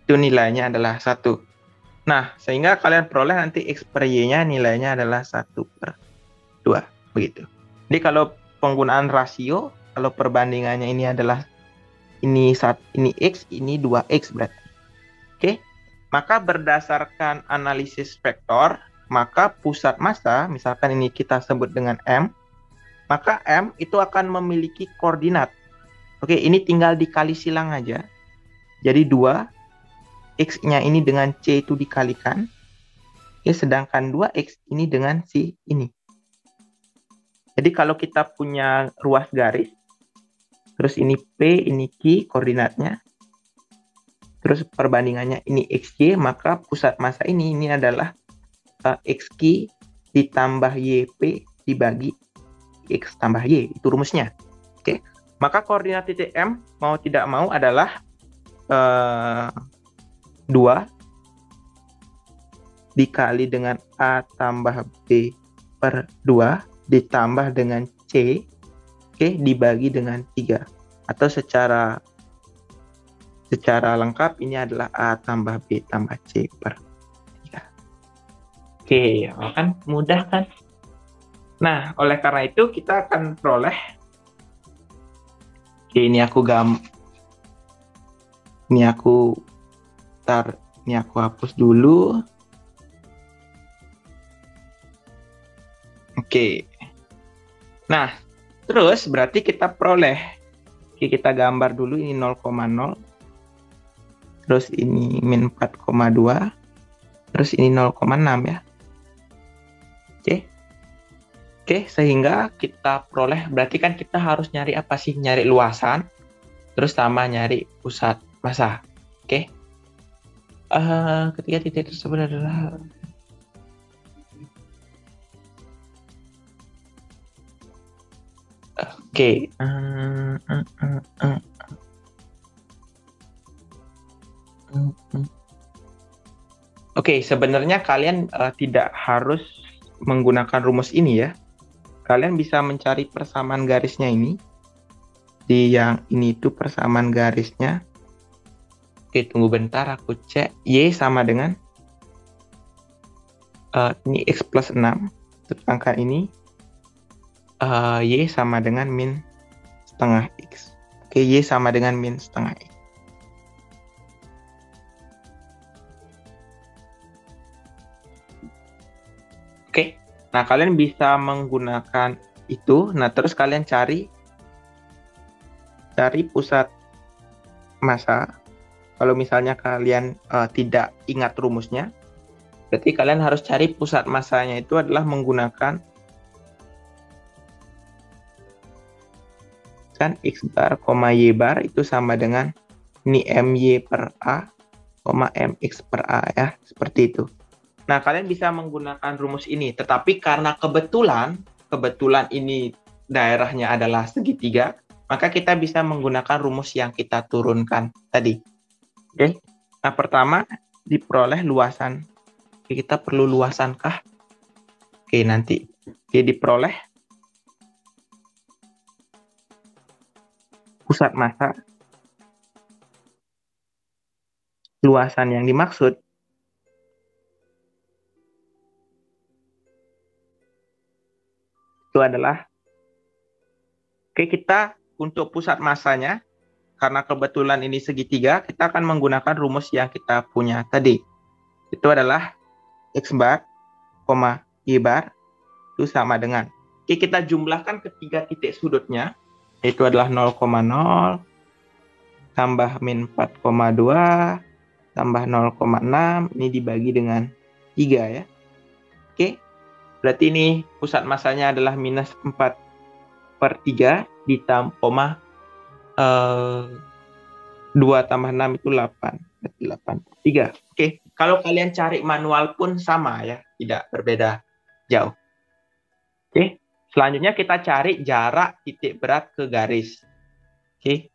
S1: Itu nilainya adalah 1. Nah, sehingga kalian peroleh nanti X per Y-nya nilainya adalah 1/2. Begitu. Jadi kalau penggunaan rasio, kalau perbandingannya ini adalah ini X, ini 2X berarti. Oke. Maka berdasarkan analisis vektor, maka pusat massa, misalkan ini kita sebut dengan M, maka M itu akan memiliki koordinat. Oke, ini tinggal dikali silang aja. Jadi 2, X-nya ini dengan C itu dikalikan. Oke, sedangkan 2X ini dengan si ini. Jadi kalau kita punya ruas garis, terus ini P, ini Q koordinatnya, terus perbandingannya ini XY, maka pusat massa ini adalah XQ ditambah YP dibagi X tambah Y. Itu rumusnya. Oke. Maka koordinat titik M mau tidak mau adalah 2 dikali dengan A tambah B per 2 ditambah dengan C, dibagi dengan 3. Atau secara lengkap ini adalah A tambah B tambah C per 3. Oke, kan mudah kan? Nah, oleh karena itu kita akan peroleh. Oke, ini aku hapus dulu. Oke. Nah, terus berarti kita peroleh. Oke, kita gambar dulu ini 0,0. Terus ini min 4,2. Terus ini 0,6 ya. Oke, sehingga kita peroleh, berarti kan kita harus nyari apa sih? Nyari luasan, terus sama nyari pusat massa. Oke. Ketiga titik tersebut adalah Oke. Oke, sebenarnya kalian tidak harus menggunakan rumus ini ya. Kalian bisa mencari persamaan garisnya ini. Di yang ini itu persamaan garisnya. Oke, tunggu bentar aku cek. Y sama dengan ini X plus 6, sedangkan ini Y sama dengan min setengah X. Oke, Y sama dengan min setengah X. Oke, nah kalian bisa menggunakan itu. Nah, terus kalian cari pusat massa. Kalau misalnya kalian tidak ingat rumusnya, berarti kalian harus cari pusat massanya itu adalah menggunakan kan X bar, Y bar itu sama dengan ini MY per A, MX per A ya, seperti itu. Nah, kalian bisa menggunakan rumus ini, tetapi karena kebetulan ini daerahnya adalah segitiga, maka kita bisa menggunakan rumus yang kita turunkan tadi. Oke. Nah, pertama diperoleh luasan. Oke, kita perlu luasan kah? Oke, nanti. Oke, diperoleh pusat massa. Luasan yang dimaksud itu adalah, oke, kita untuk pusat massanya, karena kebetulan ini segitiga, kita akan menggunakan rumus yang kita punya tadi. Itu adalah X bar, Y bar, itu sama dengan, oke, kita jumlahkan ketiga titik sudutnya, itu adalah 0,0, tambah min 4,2, tambah 0,6, ini dibagi dengan 3 ya. Oke, berarti ini pusat massanya adalah minus 4/3 ditambah 2 tambah 6 itu 8. Berarti 8/3. Oke, kalau kalian cari manual pun sama ya, tidak berbeda jauh. Oke, selanjutnya kita cari jarak titik berat ke garis. Oke.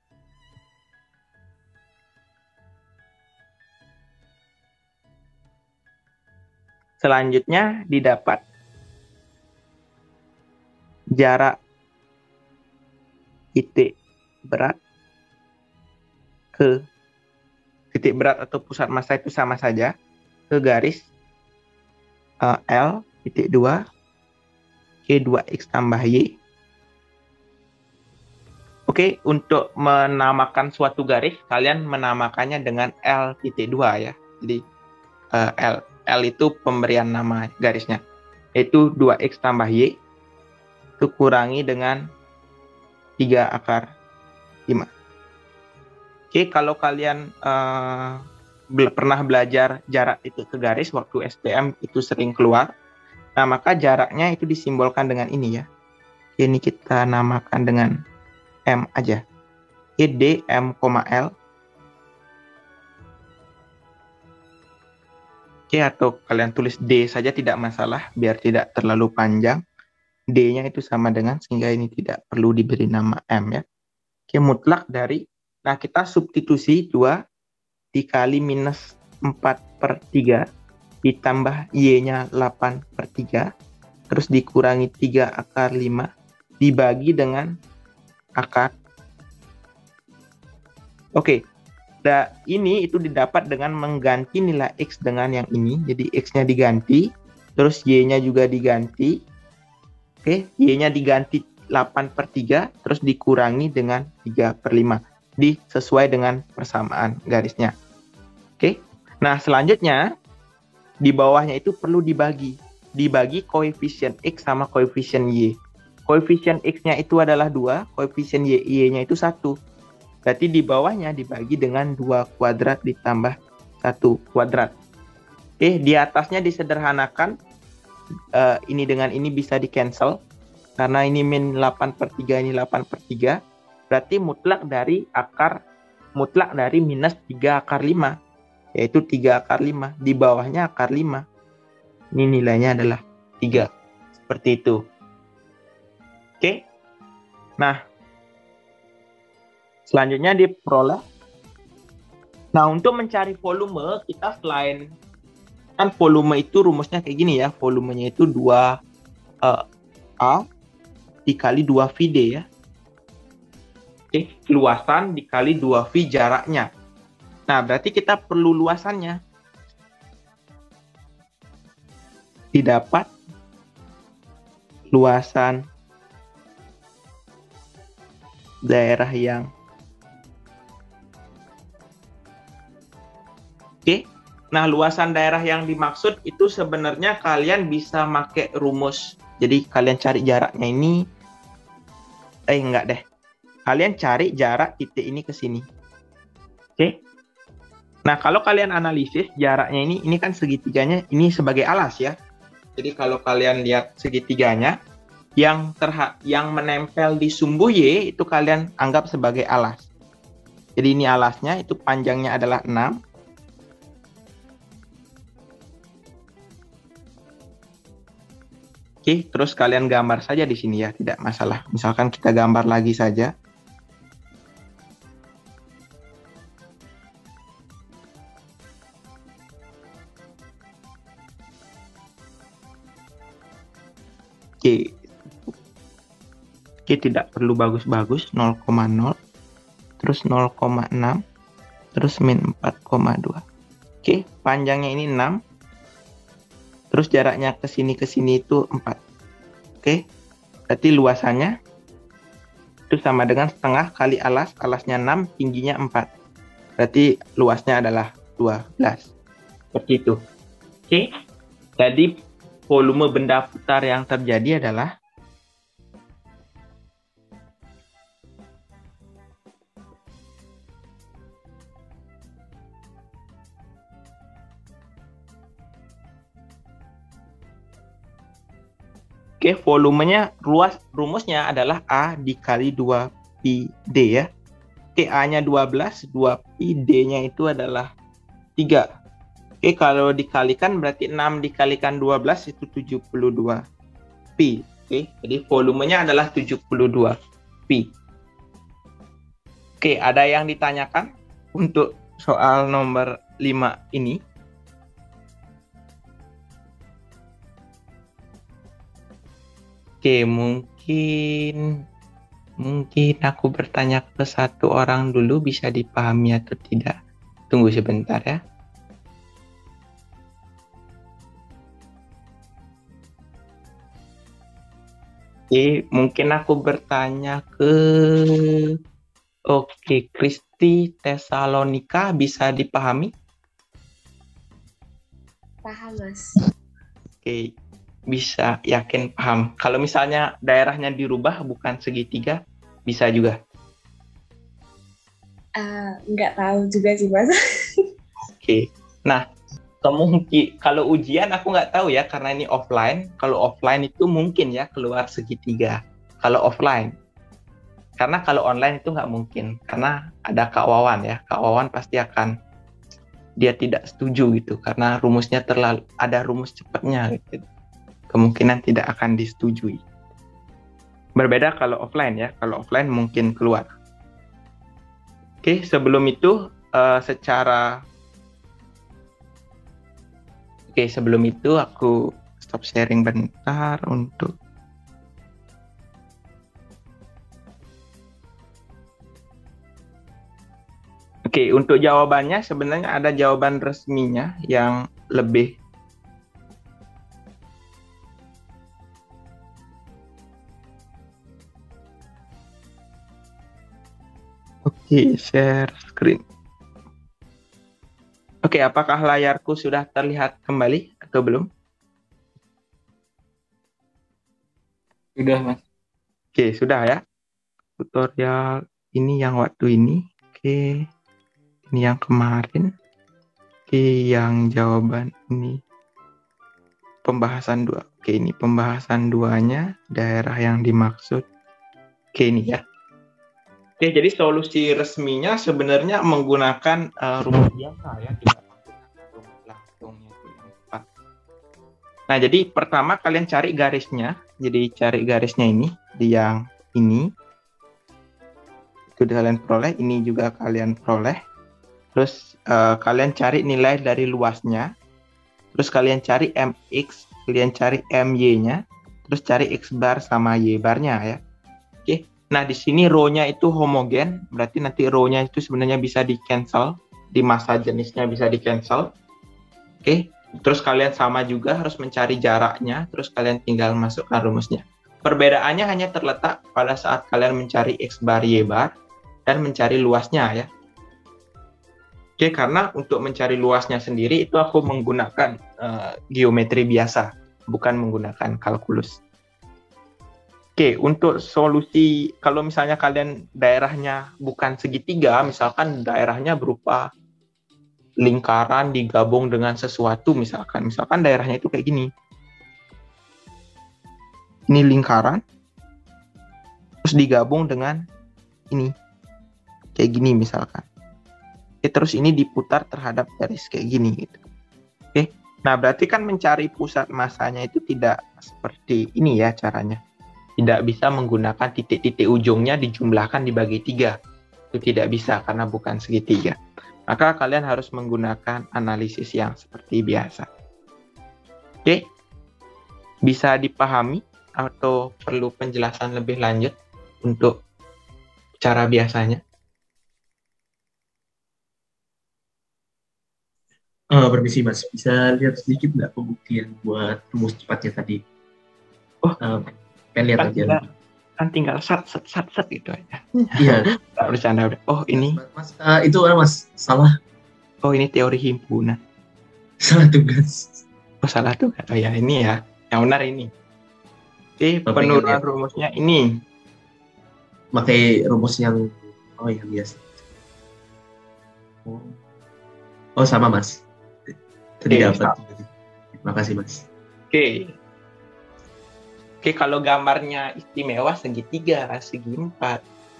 S1: Selanjutnya didapat jarak titik berat ke titik berat atau pusat massa itu sama saja ke garis L titik 2 K 2X tambah Y. Oke, untuk menamakan suatu garis kalian menamakannya dengan L titik 2 ya. Jadi L itu pemberian nama garisnya, yaitu 2X tambah Y itu kurangi dengan 3/5. Oke, kalau kalian pernah belajar jarak titik ke garis waktu STM itu sering keluar, nah maka jaraknya itu disimbolkan dengan ini ya. Ini kita namakan dengan M aja. D M, L. Oke, atau kalian tulis D saja tidak masalah, biar tidak terlalu panjang. D-nya itu sama dengan, sehingga ini tidak perlu diberi nama M ya. Oke, mutlak dari, nah kita substitusi 2 dikali minus 4/3 ditambah Y-nya 8/3 terus dikurangi 3/5 dibagi dengan akar. Oke, ini itu didapat dengan mengganti nilai X dengan yang ini. Jadi X-nya diganti, terus Y-nya juga diganti. Oke, Y-nya diganti 8/3, terus dikurangi dengan 3/5. Sesuai dengan persamaan garisnya. Oke, nah selanjutnya, di bawahnya itu perlu dibagi. Dibagi koefisien X sama koefisien Y. Koefisien X-nya itu adalah 2, koefisien Y-nya itu 1. Berarti di bawahnya dibagi dengan 2 kuadrat ditambah 1 kuadrat. Oke, di atasnya disederhanakan. Ini dengan ini bisa di-cancel. Karena ini min 8/3, ini 8/3. Berarti mutlak dari minus 3/5. Yaitu 3/5. Di bawahnya akar 5. Ini nilainya adalah 3. Seperti itu. Oke. Nah, selanjutnya diperoleh. Nah, untuk mencari volume, kita selain, kan volume itu rumusnya kayak gini ya. Volumenya itu 2 A dikali 2 VD ya. Oke, luasan dikali 2 V jaraknya. Nah, berarti kita perlu luasannya. didapat luasan daerah yang Oke. Nah, luasan daerah yang dimaksud itu sebenarnya kalian bisa pakai rumus. Jadi kalian cari jaraknya ini. Enggak deh. Kalian cari jarak titik ini ke sini. Oke. Nah, kalau kalian analisis jaraknya ini kan segitiganya ini sebagai alas ya. Jadi kalau kalian lihat segitiganya yang menempel di sumbu Y itu kalian anggap sebagai alas. Jadi ini alasnya, itu panjangnya adalah 6. Oke, terus kalian gambar saja di sini ya, tidak masalah. Misalkan kita gambar lagi saja. Oke. Oke, tidak perlu bagus-bagus, 0,0, terus 0,6, terus min 4,2. Oke, panjangnya ini 6. Terus jaraknya ke sini itu 4. Oke. Berarti luasannya itu sama dengan setengah kali alas. Alasnya 6, tingginya 4. Berarti luasnya adalah 12. Seperti itu. Oke. Jadi volume benda putar yang terjadi adalah Oke, volumenya rumusnya adalah A dikali 2pi D ya. Oke, A-nya 12, 2pi, D-nya itu adalah 3. Oke, kalau dikalikan berarti 6 dikalikan 12 itu 72 pi. Oke, jadi volumenya adalah 72 pi. Oke, ada yang ditanyakan untuk soal nomor 5 ini? Oke, mungkin aku bertanya ke satu orang dulu, bisa dipahami atau tidak. Tunggu sebentar ya. Oke, mungkin aku bertanya ke Kristi Tesalonika, bisa dipahami?
S5: Paham, Mas.
S1: Oke, bisa yakin paham. Kalau misalnya daerahnya dirubah bukan segitiga, bisa juga.
S5: Nggak tahu juga sih, Mas.
S1: Oke. Nah, kalau ujian aku nggak tahu ya, karena ini offline. Kalau offline itu mungkin ya keluar segitiga. Kalau offline. Karena kalau online itu nggak mungkin. Karena ada Kak Wawan ya. Kak Wawan pasti dia tidak setuju gitu. Karena rumusnya ada rumus cepatnya gitu. Kemungkinan tidak akan disetujui. Berbeda kalau offline ya. Kalau offline mungkin keluar. Oke, sebelum itu sebelum itu aku stop sharing bentar untuk untuk jawabannya sebenarnya ada jawaban resminya yang lebih share screen. Apakah layarku sudah terlihat kembali atau belum?
S3: Sudah, Mas.
S1: Sudah ya. Tutorial ini yang waktu ini. Ini yang kemarin. Yang jawaban ini pembahasan 2. Ini pembahasan 2-nya, daerah yang dimaksud. Ini ya. Jadi solusi resminya sebenarnya menggunakan rumus biasa ya, tidak menggunakan rumus langsungnya itu yang tepat. Nah, jadi pertama kalian cari garisnya. Jadi cari garisnya ini di yang ini. Itu kalian peroleh, ini juga kalian peroleh. Terus kalian cari nilai dari luasnya. Terus kalian cari mx, kalian cari my-nya, terus cari x bar sama y barnya ya. Oke. Nah, di sini row-nya itu homogen, berarti nanti row-nya itu sebenarnya bisa di-cancel, di massa jenisnya bisa di-cancel. Oke. Terus kalian sama juga harus mencari jaraknya, terus kalian tinggal masukkan rumusnya. Perbedaannya hanya terletak pada saat kalian mencari X bar, Y bar, dan mencari luasnya ya. Oke, karena untuk mencari luasnya sendiri itu aku menggunakan geometri biasa, bukan menggunakan kalkulus. Oke, untuk solusi kalau misalnya kalian daerahnya bukan segitiga, misalkan daerahnya berupa lingkaran digabung dengan sesuatu, misalkan daerahnya itu kayak gini. Ini lingkaran, terus digabung dengan ini, kayak gini misalkan. Terus ini diputar terhadap garis kayak gini gitu. Oke, nah berarti kan mencari pusat masanya itu tidak seperti ini ya caranya. Tidak bisa menggunakan titik-titik ujungnya dijumlahkan dibagi 3. Itu tidak bisa karena bukan segitiga. Maka kalian harus menggunakan analisis yang seperti biasa. Oke, bisa dipahami atau perlu penjelasan lebih lanjut untuk cara biasanya?
S2: Permisi Mas, bisa lihat sedikit nggak pembuktian buat rumus cepatnya tadi? Pengen lihat aja.
S1: Kan tinggal sat gitu aja.
S2: Iya.
S1: Nggak bercanda udah. Oh ini.
S2: Mas, itu Mas salah.
S1: Oh ini teori himpunan.
S2: Salah tugas.
S1: Oh salah tugas. Oh ya ini ya. Yang benar ini. Oke, penurunan rumusnya ini.
S2: Pakai rumus yang yang biasa. Oh sama Mas. Tadi dapat. Terima kasih Mas.
S1: Oke, kalau gambarnya istimewa segitiga, segi 4.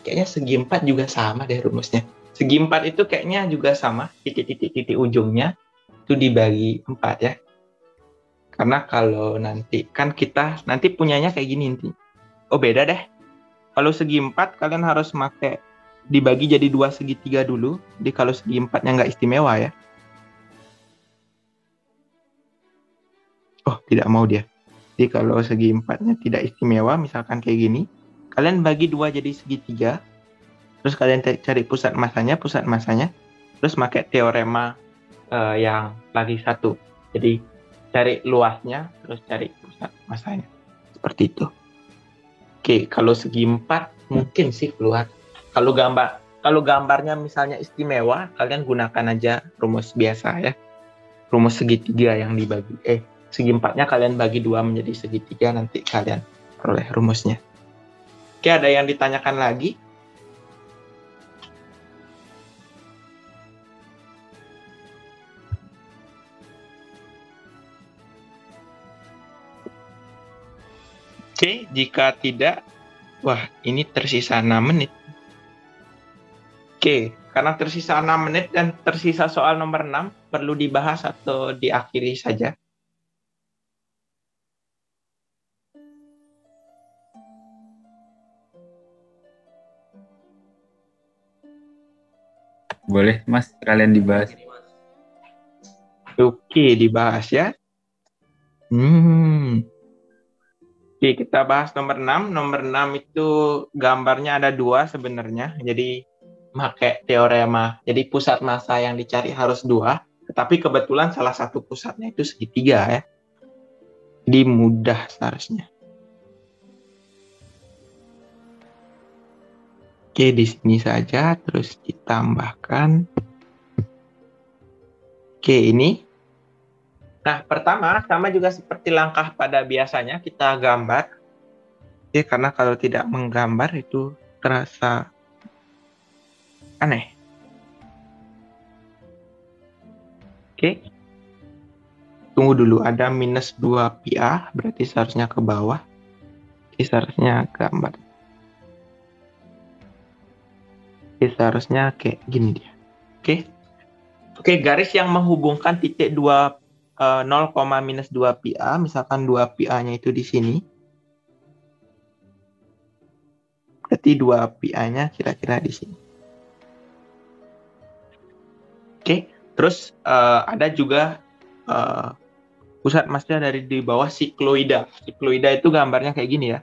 S1: Kayaknya segi 4 juga sama deh rumusnya. Segi 4 itu kayaknya juga sama, titik-titik ujungnya itu dibagi 4 ya. Karena kalau nanti, kan kita nanti punyanya kayak gini nanti. Oh beda deh. Kalau segi 4 kalian harus pakai dibagi jadi 2 segitiga dulu. Jadi kalau segi 4-nya nggak istimewa ya. Oh tidak mau dia. Jadi kalau segi 4-nya tidak istimewa, misalkan kayak gini, kalian bagi 2 jadi segitiga, terus kalian cari pusat masanya, terus pakai teorema yang lagi satu. Jadi cari luasnya, terus cari pusat masanya. Seperti itu. Oke, kalau segi 4 mungkin sih keluar. Kalau gambarnya misalnya istimewa, kalian gunakan aja rumus biasa ya. Rumus segitiga yang dibagi. Segi 4-nya kalian bagi 2 menjadi segitiga, nanti kalian peroleh rumusnya. Oke, ada yang ditanyakan lagi? Oke, jika tidak, wah ini tersisa 6 menit. Oke, karena tersisa 6 menit dan tersisa soal nomor 6, perlu dibahas atau diakhiri saja?
S3: Boleh Mas, kalian dibahas.
S1: Oke, dibahas ya. Oke, kita bahas nomor 6. Nomor 6 itu gambarnya ada 2 sebenarnya. Jadi pakai teorema. Jadi pusat massa yang dicari harus 2. Tetapi kebetulan salah satu pusatnya itu segitiga ya. Jadi mudah seharusnya. Oke, di sini saja, terus ditambahkan. Oke, ini. Nah, pertama, sama juga seperti langkah pada biasanya, kita gambar. Oke, karena kalau tidak menggambar itu terasa aneh. Oke. Tunggu dulu, ada minus 2 PA, berarti seharusnya ke bawah. Oke, seharusnya gambar. Seharusnya kayak gini dia. Oke, garis yang menghubungkan titik 0, minus 2 PA, misalkan 2 PA-nya itu di sini. Berarti 2 PA-nya kira-kira di sini. Oke, terus ada juga pusat massa dari di bawah sikloida. Sikloida itu gambarnya kayak gini ya.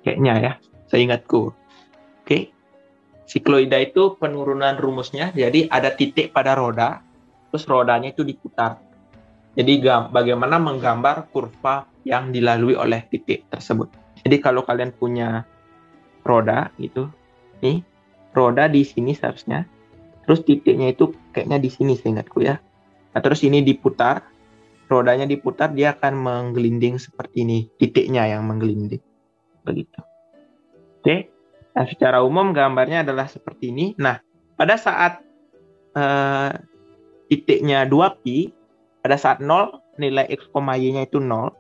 S1: Kayaknya ya, seingatku. Oke, sikloida itu penurunan rumusnya, jadi ada titik pada roda, terus rodanya itu diputar. Jadi bagaimana menggambar kurva yang dilalui oleh titik tersebut. Jadi kalau kalian punya roda gitu, nih roda di sini seharusnya, terus titiknya itu kayaknya di sini seingatku ya. Nah, terus ini diputar, rodanya diputar, dia akan menggelinding seperti ini, titiknya yang menggelinding, begitu. Oke, nah secara umum gambarnya adalah seperti ini. Nah, pada saat titiknya 2pi, pada saat 0, nilai x, y-nya itu 0.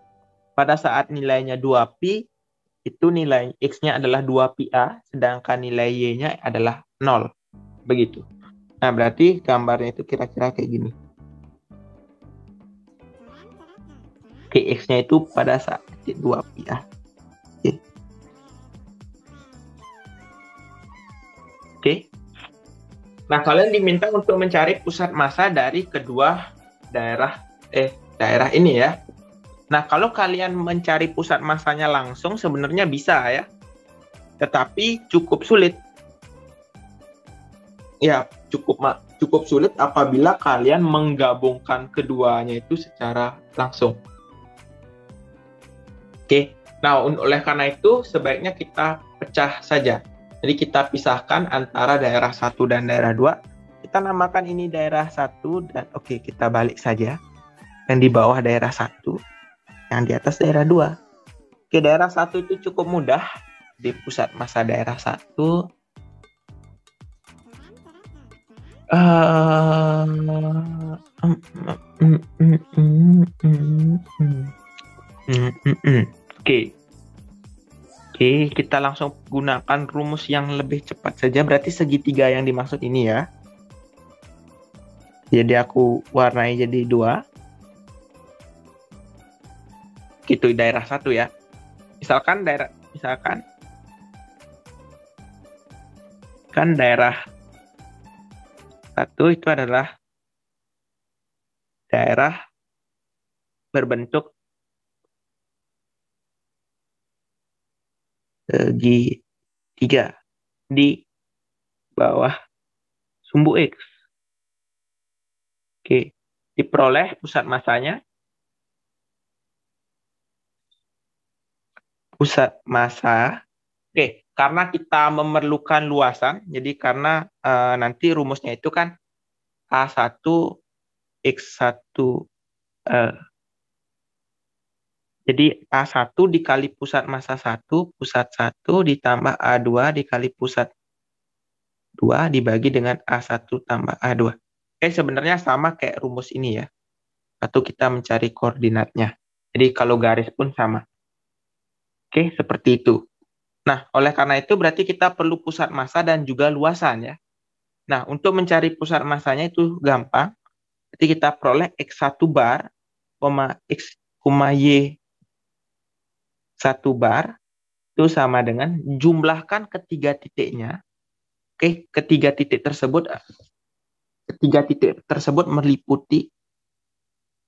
S1: Pada saat nilainya 2pi, itu nilai x-nya adalah 2πa, sedangkan nilai y-nya adalah 0. Begitu. Nah, berarti gambarnya itu kira-kira kayak gini. Oke, x-nya itu pada saat 2πa. Oke. Oke. Nah, kalian diminta untuk mencari pusat massa dari kedua daerah ini ya. Nah, kalau kalian mencari pusat massanya langsung sebenarnya bisa ya. Tetapi cukup sulit. Ya, cukup sulit apabila kalian menggabungkan keduanya itu secara langsung. Oke. Nah, oleh karena itu sebaiknya kita pecah saja. Jadi kita pisahkan antara daerah 1 dan daerah 2. Kita namakan ini daerah 1 dan oke, kita balik saja. Yang di bawah daerah 1, yang di atas daerah 2. Oke, daerah 1 itu cukup mudah. Di pusat massa daerah 1 Oke, kita langsung gunakan rumus yang lebih cepat saja. Berarti segitiga yang dimaksud ini ya. Jadi aku warnai jadi 2. Gitu, daerah 1 ya. Misalkan daerah daerah 1 itu adalah daerah berbentuk segitiga di bawah sumbu X. Oke, diperoleh pusat massanya. Pusat massa. Oke, karena kita memerlukan luasan, jadi karena nanti rumusnya itu kan A1 X1 jadi A1 dikali pusat massa 1, pusat 1 ditambah A2 dikali pusat 2 dibagi dengan A1 tambah A2. Oke, sebenarnya sama kayak rumus ini ya. Atau kita mencari koordinatnya. Jadi kalau garis pun sama. Oke, seperti itu. Nah, oleh karena itu berarti kita perlu pusat massa dan juga luasan ya. Nah, untuk mencari pusat massanya itu gampang. Jadi kita peroleh X1 bar, X, Y 1 bar itu sama dengan jumlahkan ketiga titiknya. Oke, ketiga titik tersebut meliputi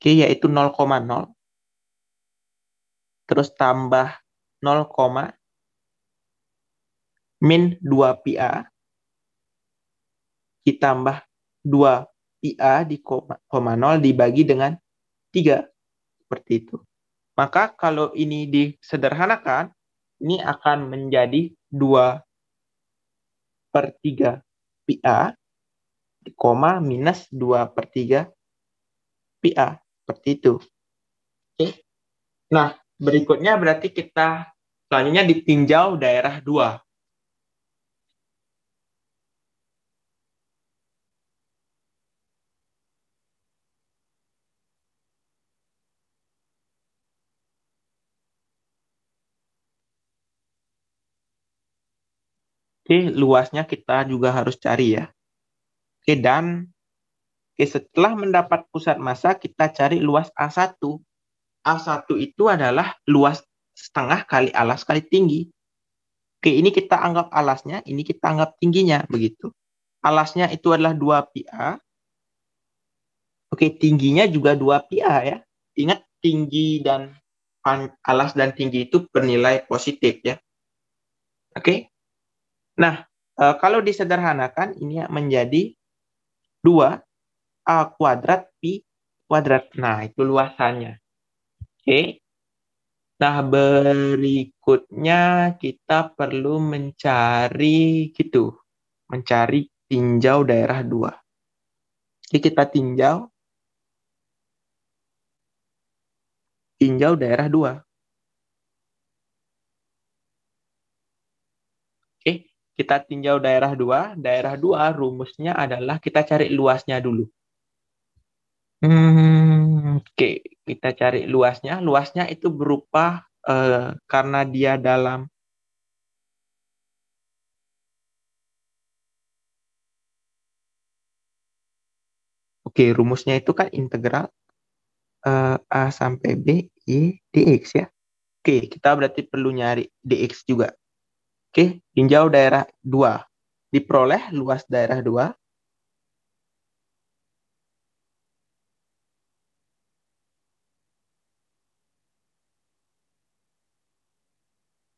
S1: yaitu 0,0 terus tambah 0, min 2πa ditambah 2πa di 0 dibagi dengan 3 seperti itu. Maka kalau ini disederhanakan, ini akan menjadi 2/3 πa, minus 2/3 πa. Seperti itu. Oke. Nah, berikutnya berarti kita selanjutnya ditinjau daerah 2. Oke, luasnya kita juga harus cari ya. Oke, dan setelah mendapat pusat massa, kita cari luas A1. A1 itu adalah luas setengah kali alas kali tinggi. Oke, ini kita anggap alasnya, ini kita anggap tingginya, begitu. Alasnya itu adalah 2πa. Oke, tingginya juga 2πa ya. Ingat, tinggi dan alas dan tinggi itu bernilai positif ya. Oke. Nah, kalau disederhanakan ini menjadi 2 A kuadrat Pi kuadrat. Nah, itu luasannya. Oke. Nah, berikutnya kita perlu mencari tinjau daerah 2. Oke, kita tinjau daerah 2. Oke, kita tinjau daerah 2. Daerah 2 rumusnya adalah kita cari luasnya dulu. Oke, kita cari luasnya. Luasnya itu berupa karena dia dalam rumusnya itu kan integral A sampai B Y dx ya. Oke, kita berarti perlu nyari dx juga. Oke, tinjau daerah 2. Diperoleh luas daerah 2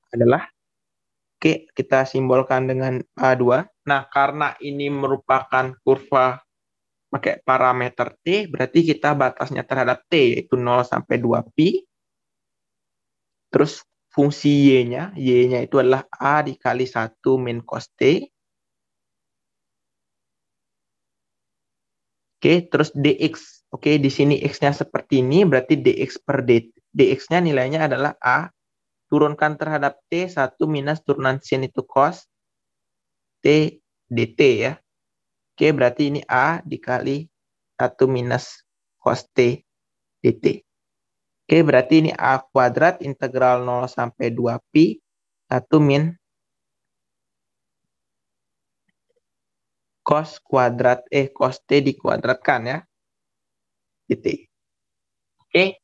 S1: adalah, kita simbolkan dengan A2. Nah, karena ini merupakan kurva pakai parameter T, berarti kita batasnya terhadap T, yaitu 0 sampai 2 pi. Terus fungsi Y-nya itu adalah A dikali 1 min cos T. Oke, terus dx. Oke, di sini x-nya seperti ini, berarti dx per dx-nya nilainya adalah A. Turunkan terhadap T, 1 minus turunan sin itu cos T dt ya. Oke, berarti ini A dikali 1 minus cos T dt. Oke, berarti ini A kuadrat integral 0 sampai 2 pi 1 min cos T dikuadratkan ya. dt. Oke,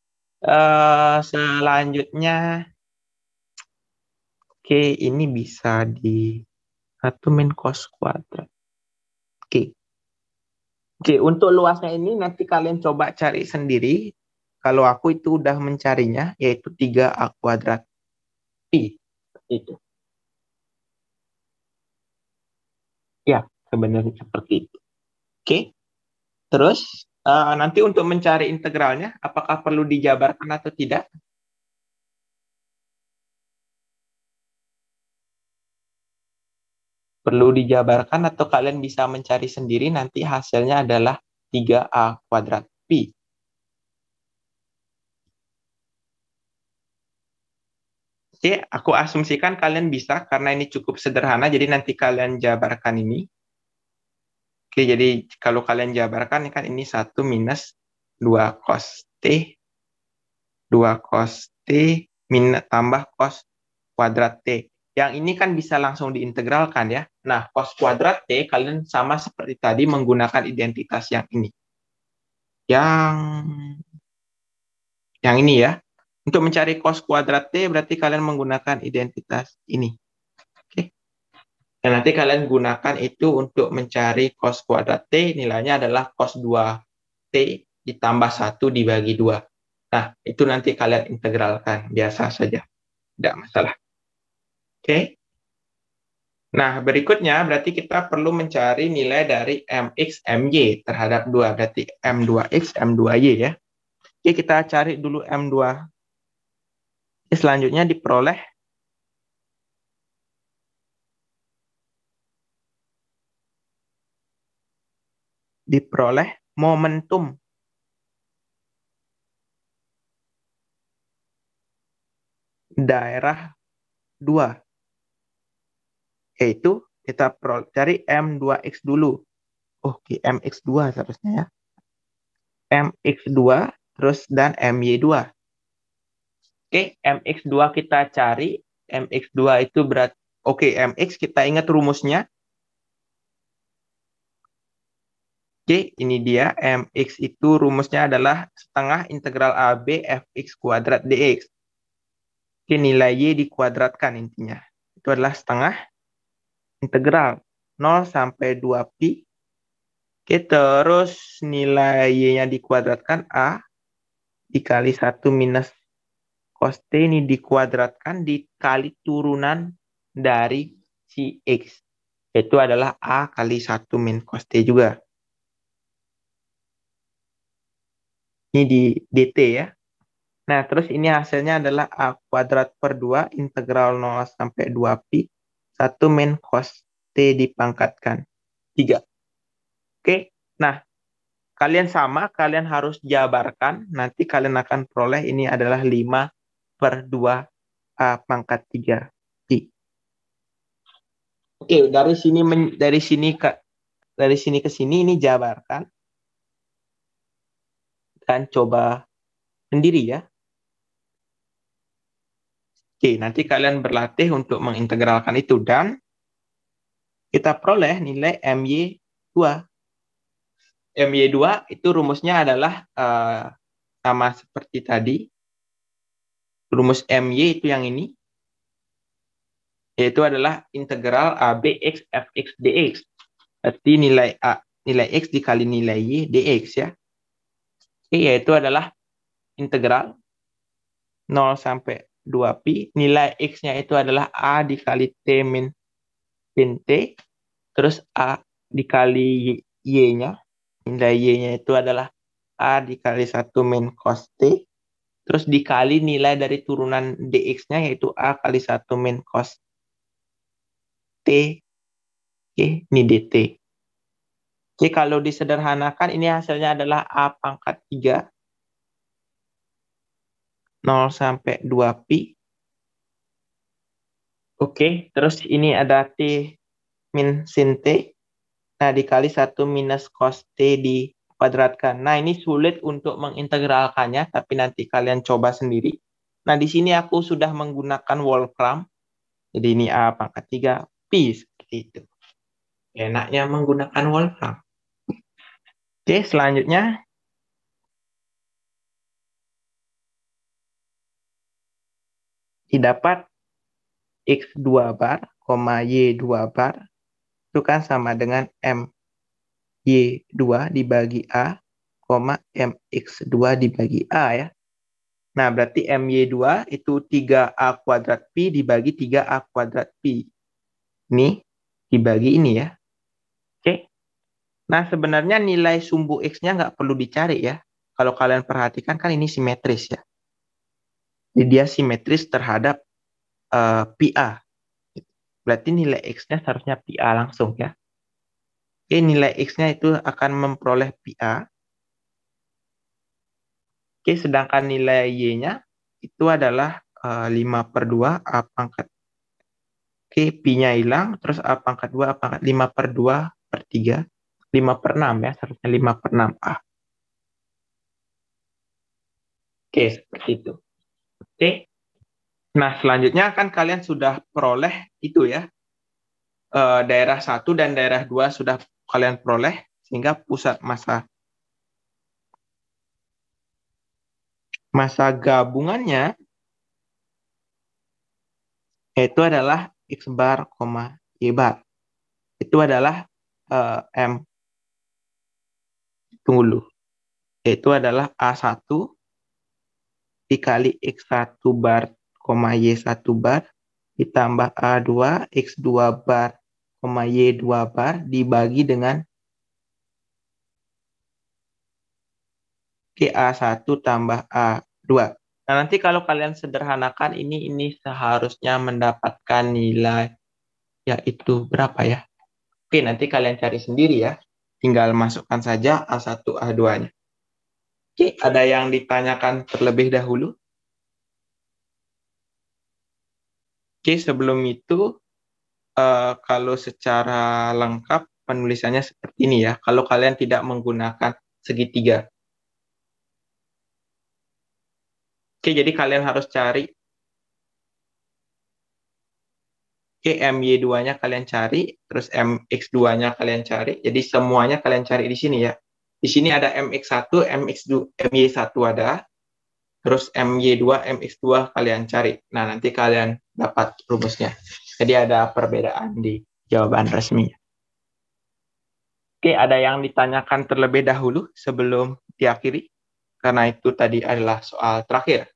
S1: selanjutnya ini bisa di 1 min cos kuadrat. Oke, untuk luasnya ini nanti kalian coba cari sendiri. Kalau aku itu udah mencarinya, yaitu 3A kuadrat pi. Itu. Ya, sebenarnya seperti itu. Oke, terus nanti untuk mencari integralnya, apakah perlu dijabarkan atau tidak? Perlu dijabarkan atau kalian bisa mencari sendiri, nanti hasilnya adalah 3A kuadrat pi. Oke, aku asumsikan kalian bisa karena ini cukup sederhana, jadi nanti kalian jabarkan ini. Oke, jadi kalau kalian jabarkan kan ini 1 minus 2 cos T, 2 cos T tambah cos kuadrat T. Yang ini kan bisa langsung diintegralkan ya. Nah, cos kuadrat T kalian sama seperti tadi menggunakan identitas yang ini. Yang ini ya. Untuk mencari cos kuadrat T berarti kalian menggunakan identitas ini. Oke. Dan nanti kalian gunakan itu untuk mencari cos kuadrat T, nilainya adalah cos 2T ditambah 1 dibagi 2. Nah, itu nanti kalian integralkan. Biasa saja. Tidak masalah. Oke. Nah, berikutnya berarti kita perlu mencari nilai dari Mx, My terhadap 2. Berarti M2X, M2Y ya. Oke, kita cari dulu M2. Selanjutnya diperoleh momentum daerah 2. Yaitu kita cari M2X dulu. Oke, MX2 seharusnya ya. MX2 terus dan MY2. Oke, MX2 kita cari. MX2 itu berat. Oke, MX kita ingat rumusnya. Oke, ini dia. MX itu rumusnya adalah setengah integral AB fx kuadrat dx. Oke, nilai Y dikuadratkan intinya. Itu adalah setengah integral 0 sampai 2 pi. Oke, terus nilai Y-nya dikuadratkan A dikali 1 minus cos T ini dikuadratkan dikali turunan dari si X. Itu adalah A kali 1 min cos T juga. Ini di dt ya. Nah, terus ini hasilnya adalah A kuadrat per 2 integral 0 sampai 2 pi 1 min cos T dipangkatkan 3. Oke, nah kalian harus jabarkan. Nanti kalian akan peroleh ini adalah 5 per 2 A pangkat 3 pi. Oke, dari sini ke sini ini jabarkan. Dan coba sendiri ya. Oke, nanti kalian berlatih untuk mengintegralkan itu dan kita peroleh nilai MY2. MY2 itu rumusnya adalah sama seperti tadi. Rumus MY itu yang ini. Yaitu adalah integral ABX fx dx. Berarti nilai X dikali nilai Y dx ya. Oke, yaitu adalah integral 0 sampai 2 pi. Nilai X-nya itu adalah A dikali T min T. Terus A dikali Y-nya. Nilai Y-nya itu adalah A dikali 1 min cos T. Terus dikali nilai dari turunan dx-nya yaitu A kali 1 min cos T. Oke, ini dt. Oke, kalau disederhanakan ini hasilnya adalah A pangkat 3. 0 sampai 2 pi. Oke, terus ini ada T min sin T. Nah, dikali 1 minus cos T dikuadratkan. Nah, ini sulit untuk mengintegralkannya, tapi nanti kalian coba sendiri. Nah, di sini aku sudah menggunakan Wolfram. Jadi ini A pangkat 3 pi, seperti itu. Enaknya menggunakan Wolfram. Oke, selanjutnya. Didapat X2 bar, Y2 bar. Itu kan sama dengan MY2 dibagi A, MX2 dibagi A ya. Nah, berarti MY2 itu 3A kuadrat pi dibagi 3A kuadrat pi. Ini dibagi ini ya. Oke. Nah, sebenarnya nilai sumbu X-nya nggak perlu dicari ya. Kalau kalian perhatikan kan ini simetris ya. Jadi dia simetris terhadap pi A. Berarti nilai X-nya seharusnya pi A langsung ya. Oke, nilai X-nya itu akan memperoleh pi A. Oke, sedangkan nilai Y-nya itu adalah 5 per 2 A pangkat. Oke, pi-nya hilang, terus A pangkat 2, A pangkat 5 per 2 per 3. 5 per 6 ya, seharusnya 5 per 6 A. Oke, seperti itu. Oke. Nah, selanjutnya kan kalian sudah peroleh itu ya. Daerah 1 dan daerah 2 sudah kalian peroleh, sehingga pusat massa gabungannya itu adalah X bar, Y bar. Itu adalah M. Tunggu dulu. Itu adalah A1 dikali X1 bar, Y1 bar, ditambah A2, X2 bar, Y2 bar, dibagi dengan A1 tambah A2. Nah, nanti kalau kalian sederhanakan ini seharusnya mendapatkan nilai yaitu berapa ya? Oke, nanti kalian cari sendiri ya. Tinggal masukkan saja A1, A2-nya. Oke, ada yang ditanyakan terlebih dahulu? Oke, sebelum itu, kalau secara lengkap penulisannya seperti ini ya. Kalau kalian tidak menggunakan segitiga. Oke, jadi kalian harus cari. Oke, MY2-nya kalian cari, terus MX2-nya kalian cari. Jadi semuanya kalian cari di sini ya. Di sini ada MX1, MY1 ada. Terus MY2, MX2 kalian cari. Nah, nanti kalian dapat rumusnya. Jadi ada perbedaan di jawaban resminya. Oke, ada yang ditanyakan terlebih dahulu sebelum diakhiri? Karena itu tadi adalah soal terakhir.